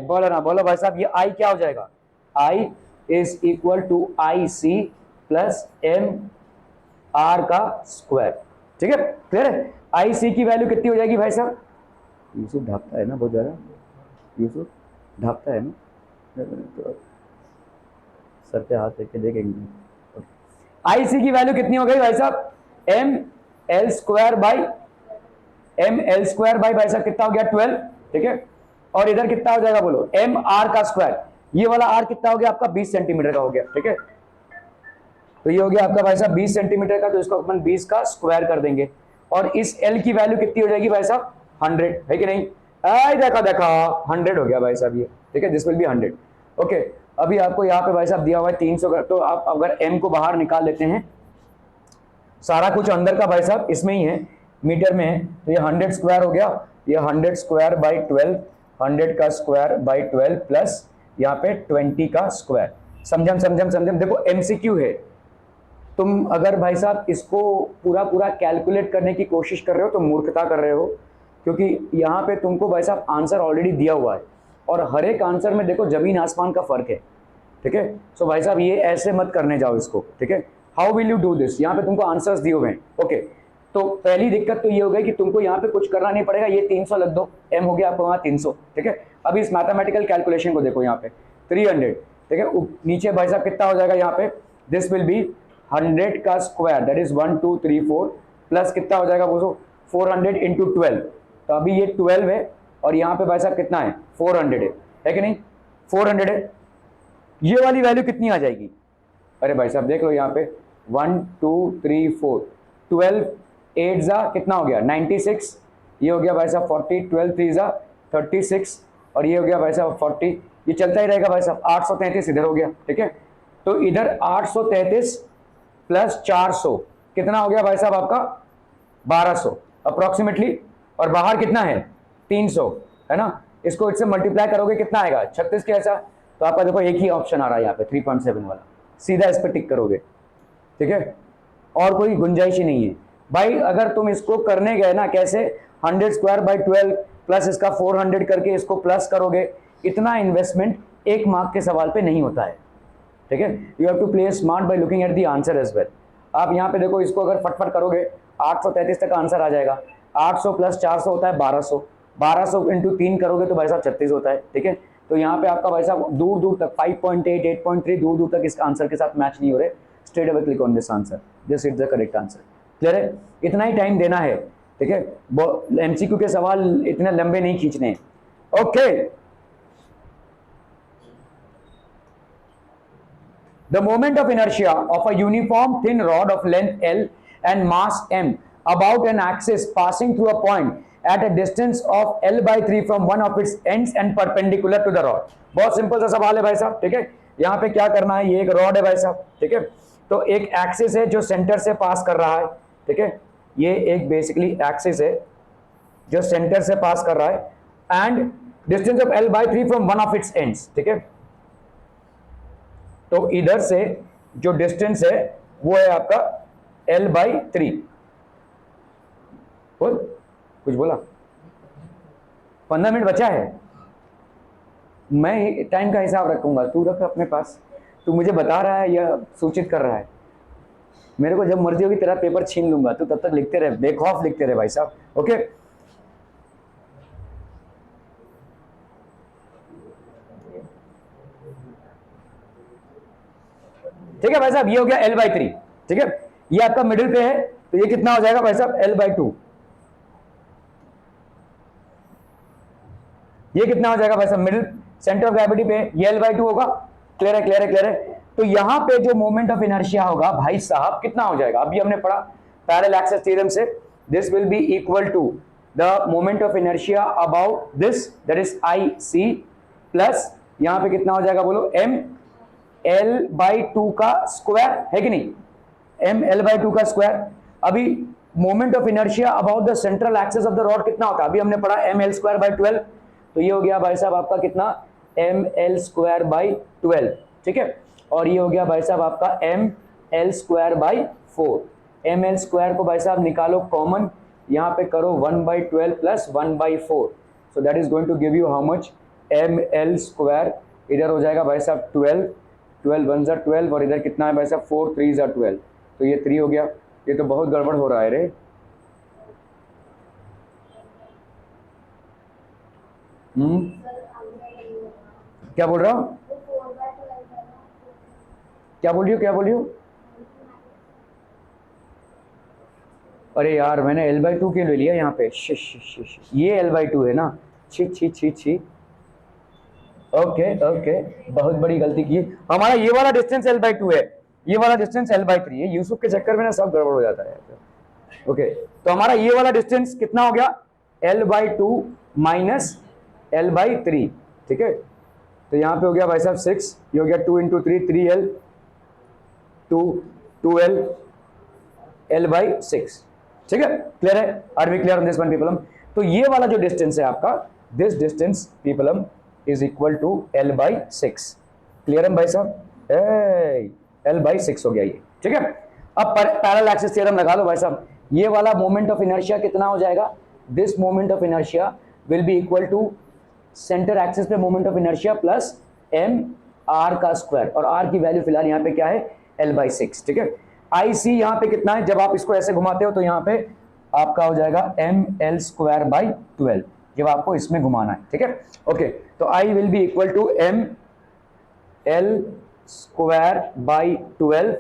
बोलो ना बोलो भाई साहब, ये आई क्या हो जाएगा? I is equal to I C plus M R का स्क्वायर, ठीक है, क्लियर है? आई सी की वैल्यू कितनी हो जाएगी भाई साहब? यूसुफ ढापता है ना बहुत ज्यादा, यूसुफ ढापता है ना, तो सर पे हाथ रख के देखेंगे। आई सी की वैल्यू कितनी हो गई भाई साहब? एम एल स्क्वायर बाई भाई साहब कितना हो गया? 12, ठीक है, और इधर कितना हो जाएगा बोलो? एम आर का स्क्वायर, ये वाला आर कितना हो गया आपका? 20 सेंटीमीटर का हो गया, ठीक है, तो ये हो गया आपका भाई साहब 20 सेंटीमीटर का, तो इसको अपन 20 का स्क्वायर कर देंगे, और इस एल की वैल्यू कितनी हो जाएगी भाई साहब? 100, है कि नहीं? देखा देखा 100 हो गया भाई साहब ये, ठीक है, दिस विल बी 100, ओके। अभी आपको यहाँ पे भाई साहब दिया हुआ है 300, तो आप अगर m को बाहर निकाल लेते हैं, सारा कुछ अंदर का भाई साहब इसमें ही है, मीटर में है, तो ये 100 स्क्वायर हो गया, ये 100 स्क्वायर बाई 12, 100 का स्क्वायर बाई 12 प्लस यहाँ पे 20 का स्क्वायर। समझम देखो MCQ है, तुम अगर भाई साहब इसको पूरा पूरा कैलकुलेट करने की कोशिश कर रहे हो तो मूर्खता कर रहे हो, क्योंकि यहाँ पे तुमको भाई साहब आंसर ऑलरेडी दिया हुआ है, और हर एक आंसर में देखो जमीन आसमान का फर्क है, ठीक है। सो भाई साहब ये ऐसे मत करने जाओ इसको, ठीक है। How will you do this? यहाँ पे तुमको आंसर्स दिए हुए हैं, ओके। तो पहली दिक्कत तो ये हो गई कि तुमको यहाँ पे कुछ करना नहीं पड़ेगा, ये 300 लग दो, m हो गया आपको वहाँ 300, ठीक है। अभी इस मैथमेटिकल कैलकुलेशन को देखो, यहाँ पे 300, ठीक है, नीचे भाई साहब कितना हो जाएगा यहाँ पे? दिस विल बी 100 का स्क्वायर, दैट इज 1 2 3 4 प्लस कितना हो जाएगा बोलो? 400 इंटू 12, तो अभी ये 12 है, और यहाँ पे भाई साहब कितना है? 400 है कि नहीं? 400 है, ये वाली वैल्यू कितनी आ जाएगी? अरे भाई साहब देख लो यहाँ पे 1 2 3 4 12 8 जा कितना हो गया? 96, ये हो गया भाई साहब 40, 12 3 जा 36, और ये हो गया भाई साहब 40, ये चलता ही रहेगा भाई साहब। 833 इधर हो गया, ठीक है, तो इधर 833 प्लस 400 कितना हो गया भाई साहब आपका? 1200 अप्रोक्सीमेटली, और बाहर कितना है? 300, है ना। इसको इससे मल्टीप्लाई करोगे कितना आएगा? 36 के ऐसा, तो आपका देखो एक ही ऑप्शन आ रहा है यहाँ पे 3.7 वाला, सीधा इस पर टिक करोगे, ठीक है, और कोई गुंजाइश ही नहीं है भाई। अगर तुम इसको करने गए ना कैसे, 100 स्क्वायर बाई 12 प्लस इसका 400 करके इसको प्लस करोगे, इतना इन्वेस्टमेंट एक मार्क के सवाल पे नहीं होता है, ठीक है। You have to play smart by looking at the answer as well. आप यहाँ पे देखो, इसको अगर फटफट करोगे 833 तक आंसर आ जाएगा। 800 प्लस 400 होता है 1200, 1200 इंटू 3 करोगे तो भाई साहब 36 होता है, ठीक है। तो यहाँ पे आपका भाई साहब दूर दूर तक 5.8 8.3 दूर दूर तक इस आंसर के साथ मैच नहीं हो रहे। Straight away click on this answer, this is the correct answer. Clear है? इतना ही टाइम देना है, ठीक है, MCQ के सवाल इतने लंबे नहीं खींचने हैं, okay. The moment of inertia of a uniform thin rod of length L and mass m about an axis passing through a point at a distance of L by 3 from one of its ends and perpendicular to the rod। बहुत simple सा सवाल है भाई साहब, ठीक है। यहाँ पे क्या करना है, ये एक रॉड है भाई साहब, ठीक है, तो एक एक्सिस है जो सेंटर से पास कर रहा है, ठीक है, ये एक बेसिकली एक्सिस है जो सेंटर से पास कर रहा है, and distance of L by 3 from one of its ends, ठीक है। तो इधर से जो डिस्टेंस है वो है आपका L by 3। बोल, कुछ बोला? 15 मिनट बचा है, मैं टाइम का हिसाब रखूंगा, तू रख अपने पास। तू मुझे बता रहा है या सूचित कर रहा है? मेरे को जब मर्जी होगी तेरा पेपर छीन लूंगा, तू तब तक लिखते रहे, बेखौफ लिखते रहे भाई साहब, ओके। ठीक है भाई साहब, ये हो गया L by 3, ठीक है, ये आपका मिडिल पे है, तो ये कितना हो जाएगा भाई साहब, L/2। ये कितना हो जाएगा भाई साहब, मिडिल सेंटर ऑफ ग्रेविटी पे ये L/2 होगा। क्लियर है, क्लियर है, क्लियर है। तो यहां पे जो मोमेंट ऑफ इनर्शिया होगा भाई साहब कितना हो जाएगा, अभी हमने पढ़ा पैरेलल एक्सिस थ्योरम से, this will be equal to the moment of inertia about this, that is IC, plus यहां पे कितना हो जाएगा बोलो, ML/2 का स्क्वायर, है कि नहीं, ML/2 का स्क्वायर। अभी moment of inertia about the central axis of the rod कितना होता है, अभी हमने पढ़ा ML²/12, तो ये हो गया भाई साहब आपका कितना, ML²/12, ठीक है। और ये हो गया भाई साहब आपका ML²/4। ML² को भाई साहब निकालो कॉमन, यहाँ पे करो 1/12 plus 1/4, so that is going to give you how much, ML², इधर हो जाएगा भाई साहब 12, 12 1 जा 12, और इधर कितना है भाई साहब 4 3 जा 12, तो ये 3 हो गया। ये तो बहुत गड़बड़ हो रहा है रे। क्या बोल रहा हूँ, क्या बोल रही हो, क्या बोल रही हो? अरे यार मैंने L/2 के ले लिया यहाँ पे, ये L/2 है ना, छी छी छी छी, ओके ओके, बहुत बड़ी गलती की। हमारा ये वाला डिस्टेंस L/2 है, ये वाला डिस्टेंस L/3 है। यूसुफ के चक्कर में ना सब गड़बड़ हो जाता है। ओके, तो हमारा ये वाला डिस्टेंस कितना हो गया, L/2 माइनस L/3, ठीक है। तो यहाँ पे हो गया भाई साहब 6, ये हो गया 2 × 3 3L, 2L, L/6, ठीक है। क्लियर है, are we clear on this one problem? तो ये वाला जो डिस्टेंस है आपका, this distance problem is equal to L/6। Clear है भाई साहब, L/6 हो गया ये, ठीक है। अब पैरेलल एक्सिस थ्योरम लगा लो भाई साहब, ये वाला मोमेंट ऑफ इनर्शिया कितना हो जाएगा, this moment of inertia will be equal to centre axis पे moment of inertia plus mr का स्क्वायर, और r की वैल्यू फिलहाल यहाँ पे क्या है, L/6, ठीक है। IC यहाँ पे कितना है, जब आप इसको ऐसे घुमाते हो तो यहाँ पे आपका हो जाएगा ML²/12, जब आपको इसमें घुमाना है, ठीक है। ओके, तो I will be equal to ML²/12,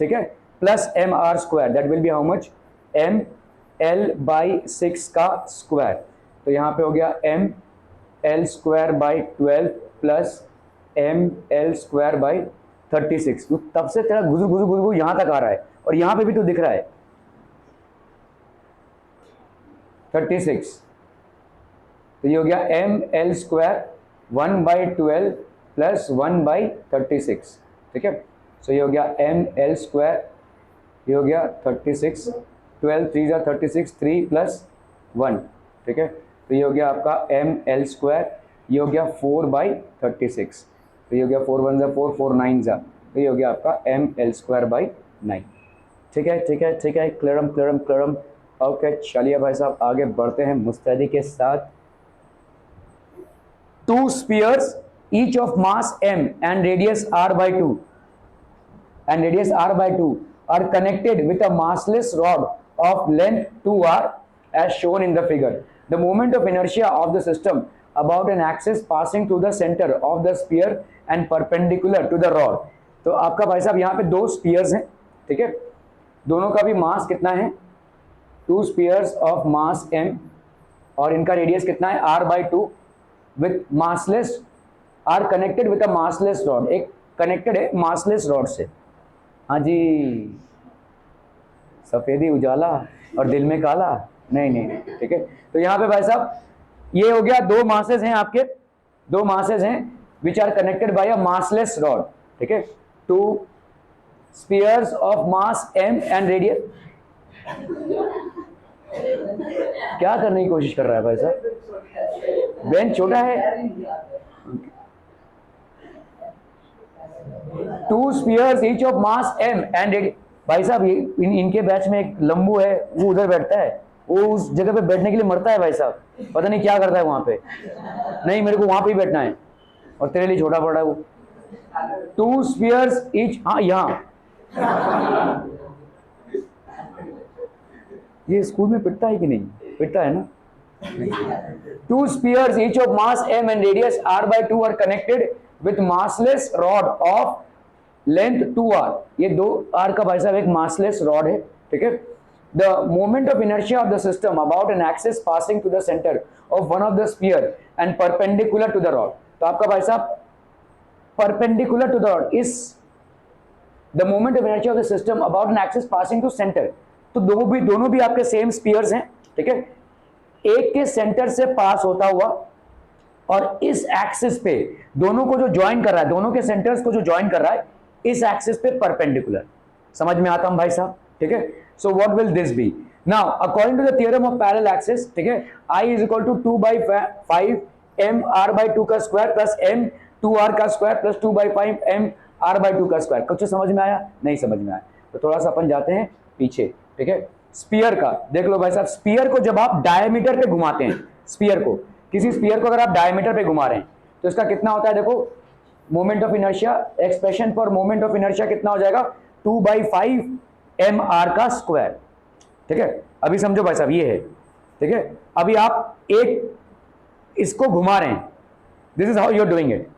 ठीक है, plus mr², that will be how much, ML/6 का स्क्वायर। तो यहाँ पे हो गया ML²/12 प्लस ML²/36। तब से तेरा गुजु गुजु गुजु यहां तक आ रहा है, और यहां पे भी तो दिख रहा है 36। तो ये हो गया ML² 1/12 प्लस 1/36, ठीक है। सो ये हो गया ML², ये हो गया 36, 12 3 जा 36, 3 प्लस 1, ठीक है। तो ये हो गया आपका ML², ये हो गया 4/36, तो ये हो गया 4 1 जा 4, 4 9 जा, तो ये हो गया आपका ML²/9, ठीक है, ठीक है, ठीक है। क्लियरम क्लियरम क्लियरम। ओके, चलिए भाई साहब आगे बढ़ते हैं मुस्तैदी के साथ। 2 spheres each of mass m and radius r/2 are connected with a massless rod of length 2r as shown in the figure. The moment of inertia of the system about an axis passing through the center of the sphere and perpendicular to the rod. तो आपका भाई साहब यहाँ पे 2 spheres हैं, ठीक है, दोनों का भी मास कितना है, 2 स्पीयर्स ऑफ मास m, और इनका रेडियस कितना है r/2, with massless, are connected with a massless rod, एक कनेक्टेड है मासलेस रॉड से। हाँ जी, सफेदी उजाला और दिल में काला, नहीं नहीं, ठीक है। तो यहाँ पे भाई साहब ये हो गया 2 मासेस हैं आपके, 2 मासेस हैं which are connected by a massless rod, ठीक है। 2 spheres of mass m and radius, क्या करने की कोशिश कर रहा है भाई साहब, बेंच छोटा है। 2 spheres each of mass m and radius, भाई साहब इनके बैच में एक लंबू है, वो उधर बैठता है, वो उस जगह पे बैठने के लिए मरता है भाई साहब, पता नहीं क्या करता है वहां पे। नहीं, मेरे को वहां पे ही बैठना है, और तेरे लिए छोटा पड़ रहा है वो। 2 स्पीयर्स ईच, हाँ यहाँ ये स्कूल में पिटता है कि नहीं, पिटता है ना। 2 spheres each of mass m and radius r/2 are connected with massless rod of length 2r। ये 2r का भाई साहब एक massless rod है, ठीक है। the moment of inertia of the system about an axis passing to the center of one of the sphere and perpendicular to the rod. तो आपका भाई साहब perpendicular to the rod is the moment of inertia of the system about an axis passing to center. तो दोनों भी आपके same spheres हैं, ठीक है, एक के सेंटर से पास होता हुआ और इस एक्सिस पे दोनों को जो ज्वाइन कर रहा है, दोनों के सेंटर्स को जो ज्वाइन कर रहा है इस एक्सिस पे परपेंडिकुलर. समझ में आता हूं भाई साहब, ठीक है. So what will this be now according to the theorem of parallel axis, ठीक है, I is equal to 2/5 mr/2 का स्क्वायर प्लस m 2r का स्क्वायर प्लस 2/5 mr/2 का स्क्वायर. कुछ समझ में आया? नहीं समझ में आया तो थोड़ा सा अपन जाते हैं पीछे, ठीक है. स्पीयर का देख लो भाई साहब. स्पीयर को जब आप डायमीटर पे घुमाते हैं, स्पीयर को, किसी स्पीयर को अगर आप डायमीटर पे घुमा रहे हैं तो इसका कितना होता है, देखो moment of inertia, expression for moment of inertia कितना हो जाएगा 2/5 mr का स्क्वायर, ठीक है. अभी समझो भाई साहब ये है, ठीक है. अभी आप एक इसको घुमा रहे हैं, this is how you are doing it.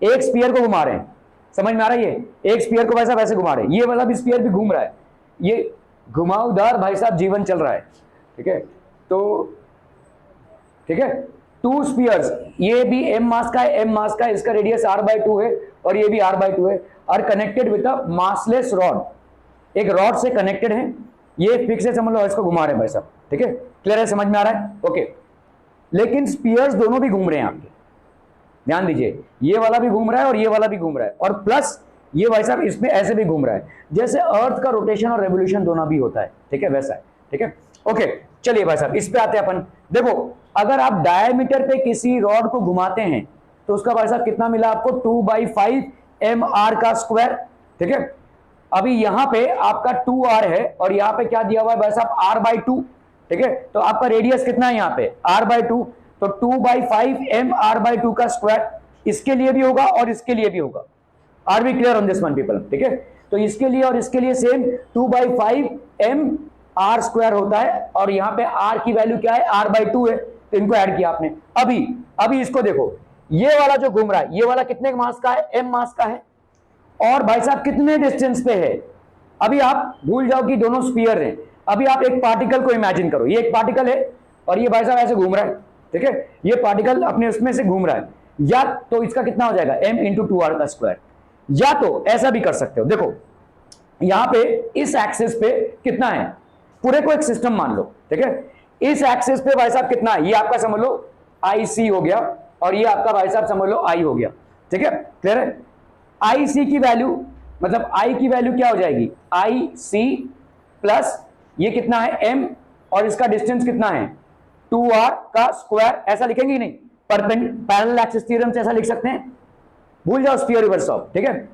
एक स्पीयर को घुमा रहे हैं, समझ में आ रहा है? ये एक स्पीयर को भाई साहब ऐसे घुमा रहे हैं, ये वाला भी स्पीयर भी घूम रहा है, ये घुमावदार भाई साहब जीवन चल रहा है, ठीक है. तो ठीक है, टू स्पीयर्स, ये भी m मास का है, m मास का है, इसका रेडियस r/2 है और ये भी r/2 है, are connected with a massless rod. एक रॉड से कनेक्टेड है, ये फिक्स है, समझ लो, इसको घुमा रहे हैं भाई साहब, ठीक है. क्लियर है, समझ में आ रहा है? ओके. लेकिन स्पीयर्स दोनों भी घूम रहे हैं आपके, ध्यान दीजिए, ये वाला भी घूम रहा है और ये वाला भी घूम रहा है, और प्लस ये भाई साहब इसमें ऐसे भी घूम रहा है, जैसे अर्थ का रोटेशन और रेवोल्यूशन दोनों भी होता है, ठीक है, वैसा है, ठीक है. ओके, चलिए भाई साहब इस पे आते हैं अपन. देखो अगर आप डायमीटर पे किसी रॉड को घुमाते हैं तो उसका भाई साहब कितना मिला आपको 2/5 mr का स्क्वायर, ठीक है. अभी यहां पे आपका 2r है और यहां पे क्या दिया हुआ है भाई साहब r/2, ठीक है. तो आपका रेडियस कितना है यहां पे r/2, तो 2/5 mr/2 का स्क्वायर इसके लिए भी होगा और इसके लिए भी होगा. Are we clear on this one people? ठीक है, तो इसके लिए और इसके लिए सेम 2/5 mr स्क्वायर होता है और यहां पे r की वैल्यू क्या है, r/2 है, तो इनको ऐड किया आपने. अभी इसको देखो, ये वाला जो घूम रहा है, ये वाला कितने मास का है, m मास का है, और भाई साहब कितने डिस्टेंस पे है. अभी आप भूल जाओ कि दोनों स्फीयर हैं. अभी आप एक पार्टिकल को इमेजिन करो, ये एक पार्टिकल है और ये भाई साहब ऐसे घूम रहा है, ठीक है. ये पार्टिकल अपने उसमें से घूम रहा है, या तो इसका कितना हो जाएगा m × 2r का स्क्वायर, या तो ऐसा भी कर सकते हो. देखो यहां पे इस एक्सिस पे कितना है, पूरे को एक सिस्टम मान लो, ठीक है. इस एक्सिस पे भाई साहब कितना है, ये आपका समझ लो IC हो गया और ये आपका भाई साहब समझ लो I हो गया, ठीक है. क्लियर है? IC की वैल्यू मतलब I की वैल्यू क्या हो जाएगी, IC प्लस ये कितना है m और इसका डिस्टेंस कितना है 2r का स्क्वायर. ऐसा लिखेंगे ही नहीं, पैरेलल एक्सिस थ्योरम से ऐसा लिख सकते हैं, भूल जाओ स्फीयर रिवर्स ऑफ, ठीक है.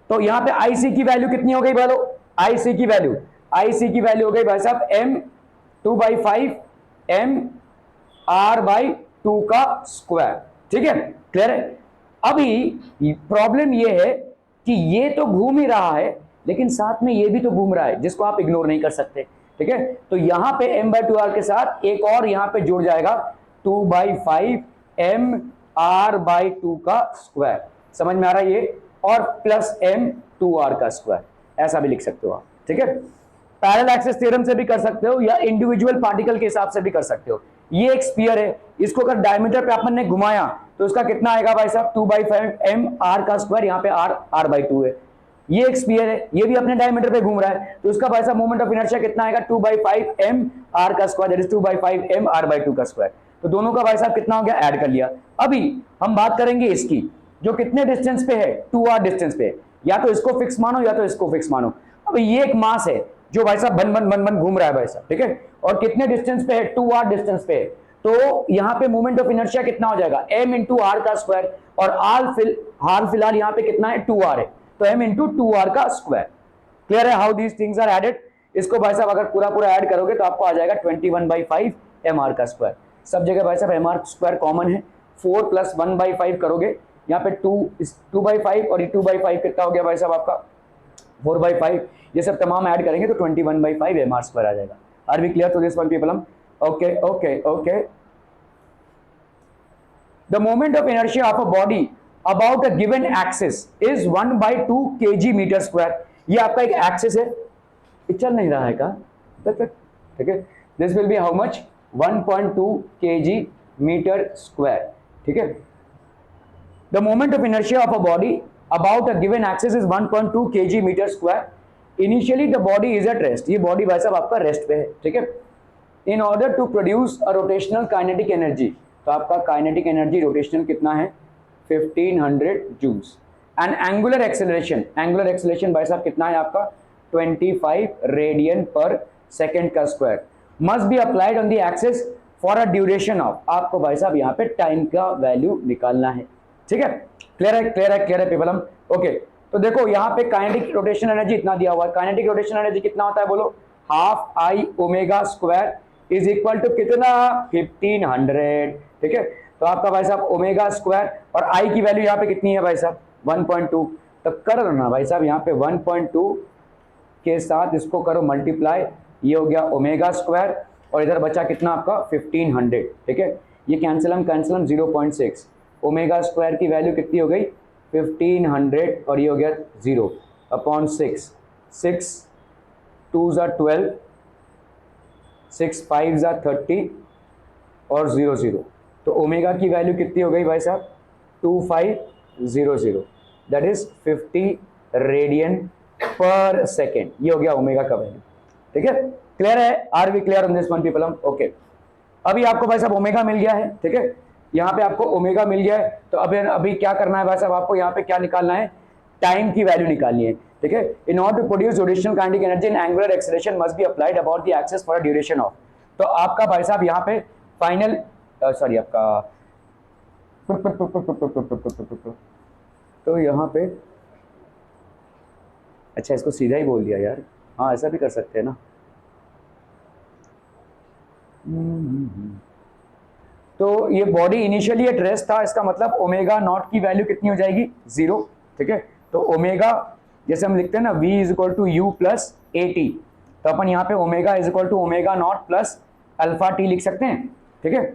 तो यहां पे IC की वैल्यू कितनी हो गई बोलो, IC की वैल्यू हो गई भाई साहब m 2/5 mr/2 का स्क्वायर, ठीक है. क्लियर है? अभी प्रॉब्लम ये है कि ये तो घूम ही रहा है लेकिन साथ में ये भी तो घूम रहा है, जिसको आप इग्नोर नहीं कर सकते, ठीक है. तो यहां पे m/2r के साथ एक और यहां पे जुड़ जाएगा 2/5 mr/2 का स्क्वायर. समझ में आ रहा है ये, और प्लस m 2r का स्क्वायर, ऐसा भी लिख सकते हो आप, ठीक है. पैरेलल एक्सिस थ्योरम से भी कर सकते हो या इंडिविजुअल पार्टिकल के हिसाब से भी कर सकते हो. ये एक स्फीयर है, इसको अगर डायमीटर पे अपन ने घुमाया तो उसका कितना आएगा भाई साहब 2/5 mr का स्क्वायर, यहाँ पे r/2 है. ये एक स्फीयर है, ये भी अपने डायमीटर पे घूम रहा है, तो उसका भाई साहब मोमेंट ऑफ इनर्शिया कितना आएगा 2/5 mr का स्क्वायर, दैट इज 2/5 mr/2 का स्क्वायर. तो दोनों का भाई साहब कितना हो गया, ऐड कर लिया. अभी हम बात करेंगे इसकी, जो कितने डिस्टेंस पे है, 2r डिस्टेंस पे. या तो इसको फिक्स मानो या तो इसको फिक्स मानो. अब ये एक मास है जो भाई साहब बन घूम रहा है भाई साहब, ठीक है, और कितने डिस्टेंस पे है, 2r डिस्टेंस पे है. तो यहाँ पे मोमेंट ऑफ इनर्शिया कितना हो जाएगा m × r का स्क्वायर, और हाल फिलहाल यहाँ पे कितना है 2r है, तो m × 2r का स्क्वायर. क्लियर है how these things are added? इसको भाई साहब अगर पूरा ऐड करोगे तो आपको आ जाएगा 21/5 mr का स्क्वायर. सब जगह भाई साहब mr स्क्वायर कॉमन है, 4 + 1/5 करोगे, यहाँ पे 2/5 और ये 2/5 कितना हो गया भाई साहब आपका 4/5. ये सब तमाम ऐड करेंगे तो 21/5 mr स्क्वायर आ जाएगा. Are we clear to this one people? Okay. The moment of inertia of a body about a given axis is 1/2 kg metre square. ये आपका एक एक्सिस है, चल नहीं रहा है का, ठीक है, this will be how much 1.2 kg metre square, ठीक है। The moment of inertia of a body about a given axis is 1.2 kg metre square. Initially the body is at rest, ये बॉडी भाई साहब आपका रेस्ट पे है, ठीक है। In order to produce a rotational kinetic energy, तो आपका काइनेटिक एनर्जी रोटेशनल कितना है 1500 जूल्स। एंड एंगुलर एक्सेलरेशन भाई साहब कितना है आपका 25 रेडियन पर सेकेंड का square must be applied on the axis for a duration of, आपको भाई साहब यहाँ पे टाइम का वैल्यू निकालना है, ठीक है। क्लियर है पीपल हम ओके। तो देखो यहाँ पे काइनेटिक रोटेशन एनर्जी इतना दिया हुआ है, काइनेटिक रोटेशन एनर्जी कितना होता है बोलो, half I omega square is equal to कितना 1500, ठीक है। तो आपका भाई साहब ओमेगा स्क्वायर और आई की वैल्यू यहाँ पे कितनी है भाई साहब 1.2, तो कर ना भाई साहब यहाँ पे 1.2 के साथ इसको करो मल्टीप्लाई, ये हो गया ओमेगा स्क्वायर और इधर बचा कितना आपका 1500, ठीक है। ये कैंसिल हम 0.6, ओमेगा स्क्वायर की वैल्यू कितनी हो गई 1500 और ये हो गया 0 अपॉन 6, 6 2 ज़ा 12, 6 5 ज़ा 30 और 0 0, तो ओमेगा की वैल्यू कितनी हो गई भाई साहब 2500, दैट इज 50 रेडियन पर सेकेंड, ये हो गया ओमेगा का वैल्यू, ठीक है। क्लियर है, are we clear on this one people hmm okay. अभी आपको भाई साहब ओमेगा मिल गया है, ठीक है, यहाँ पे आपको ओमेगा मिल गया है, तो अभी क्या करना है भाई साहब, आपको यहाँ पे क्या निकालना है, टाइम की वैल्यू निकालनी है, ठीक है। In order to produce rotational kinetic energy and angular acceleration must be applied about the axis for a duration of, तो आपका भाई साहब यहाँ पे फाइनल सॉरी आपका तो यहाँ पे अच्छा इसको सीधा ही बोल दिया यार, हाँ ऐसा भी कर सकते हैं ना। तो ये बॉडी इनिशियली एट रेस्ट था, इसका मतलब ओमेगा नॉट की वैल्यू कितनी हो जाएगी 0, ठीक है। तो ओमेगा जैसे हम लिखते हैं ना v is equal to U plus A T, तो अपन यहाँ पे omega is equal to omega naught plus alpha T लिख सकते हैं, ठीक है।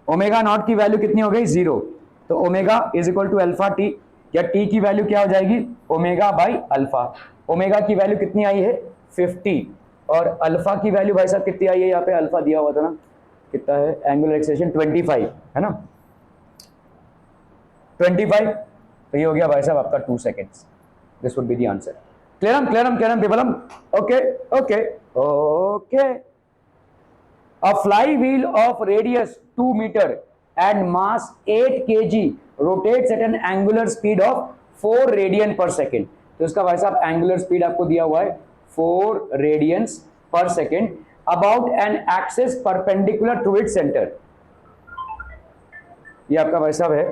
ओमेगा नॉट की वैल्यू कितनी हो गई 0, तो omega is equal to alpha T, या टी की वैल्यू क्या हो जाएगी ओमेगा बाई अल्फा। ओमेगा की वैल्यू कितनी आई है 50 और अल्फा की वैल्यू भाई साहब कितनी आई है, यहाँ पे अल्फा दिया हुआ था ना, कितना है एंगुलर एक्सेलरेशन 25 है ना 25, तो ये हो गया भाई साहब आपका 2 seconds, this would be the answer. Clear people okay okay okay. A flywheel of radius 2 meter and mass 8 kg rotates at an angular speed of 4 radian per second, तो इसका भाई साहब एंगुलर स्पीड आपको दिया हुआ है 4 radians per second about an axis perpendicular to its centre, ये आपका भाई साहब है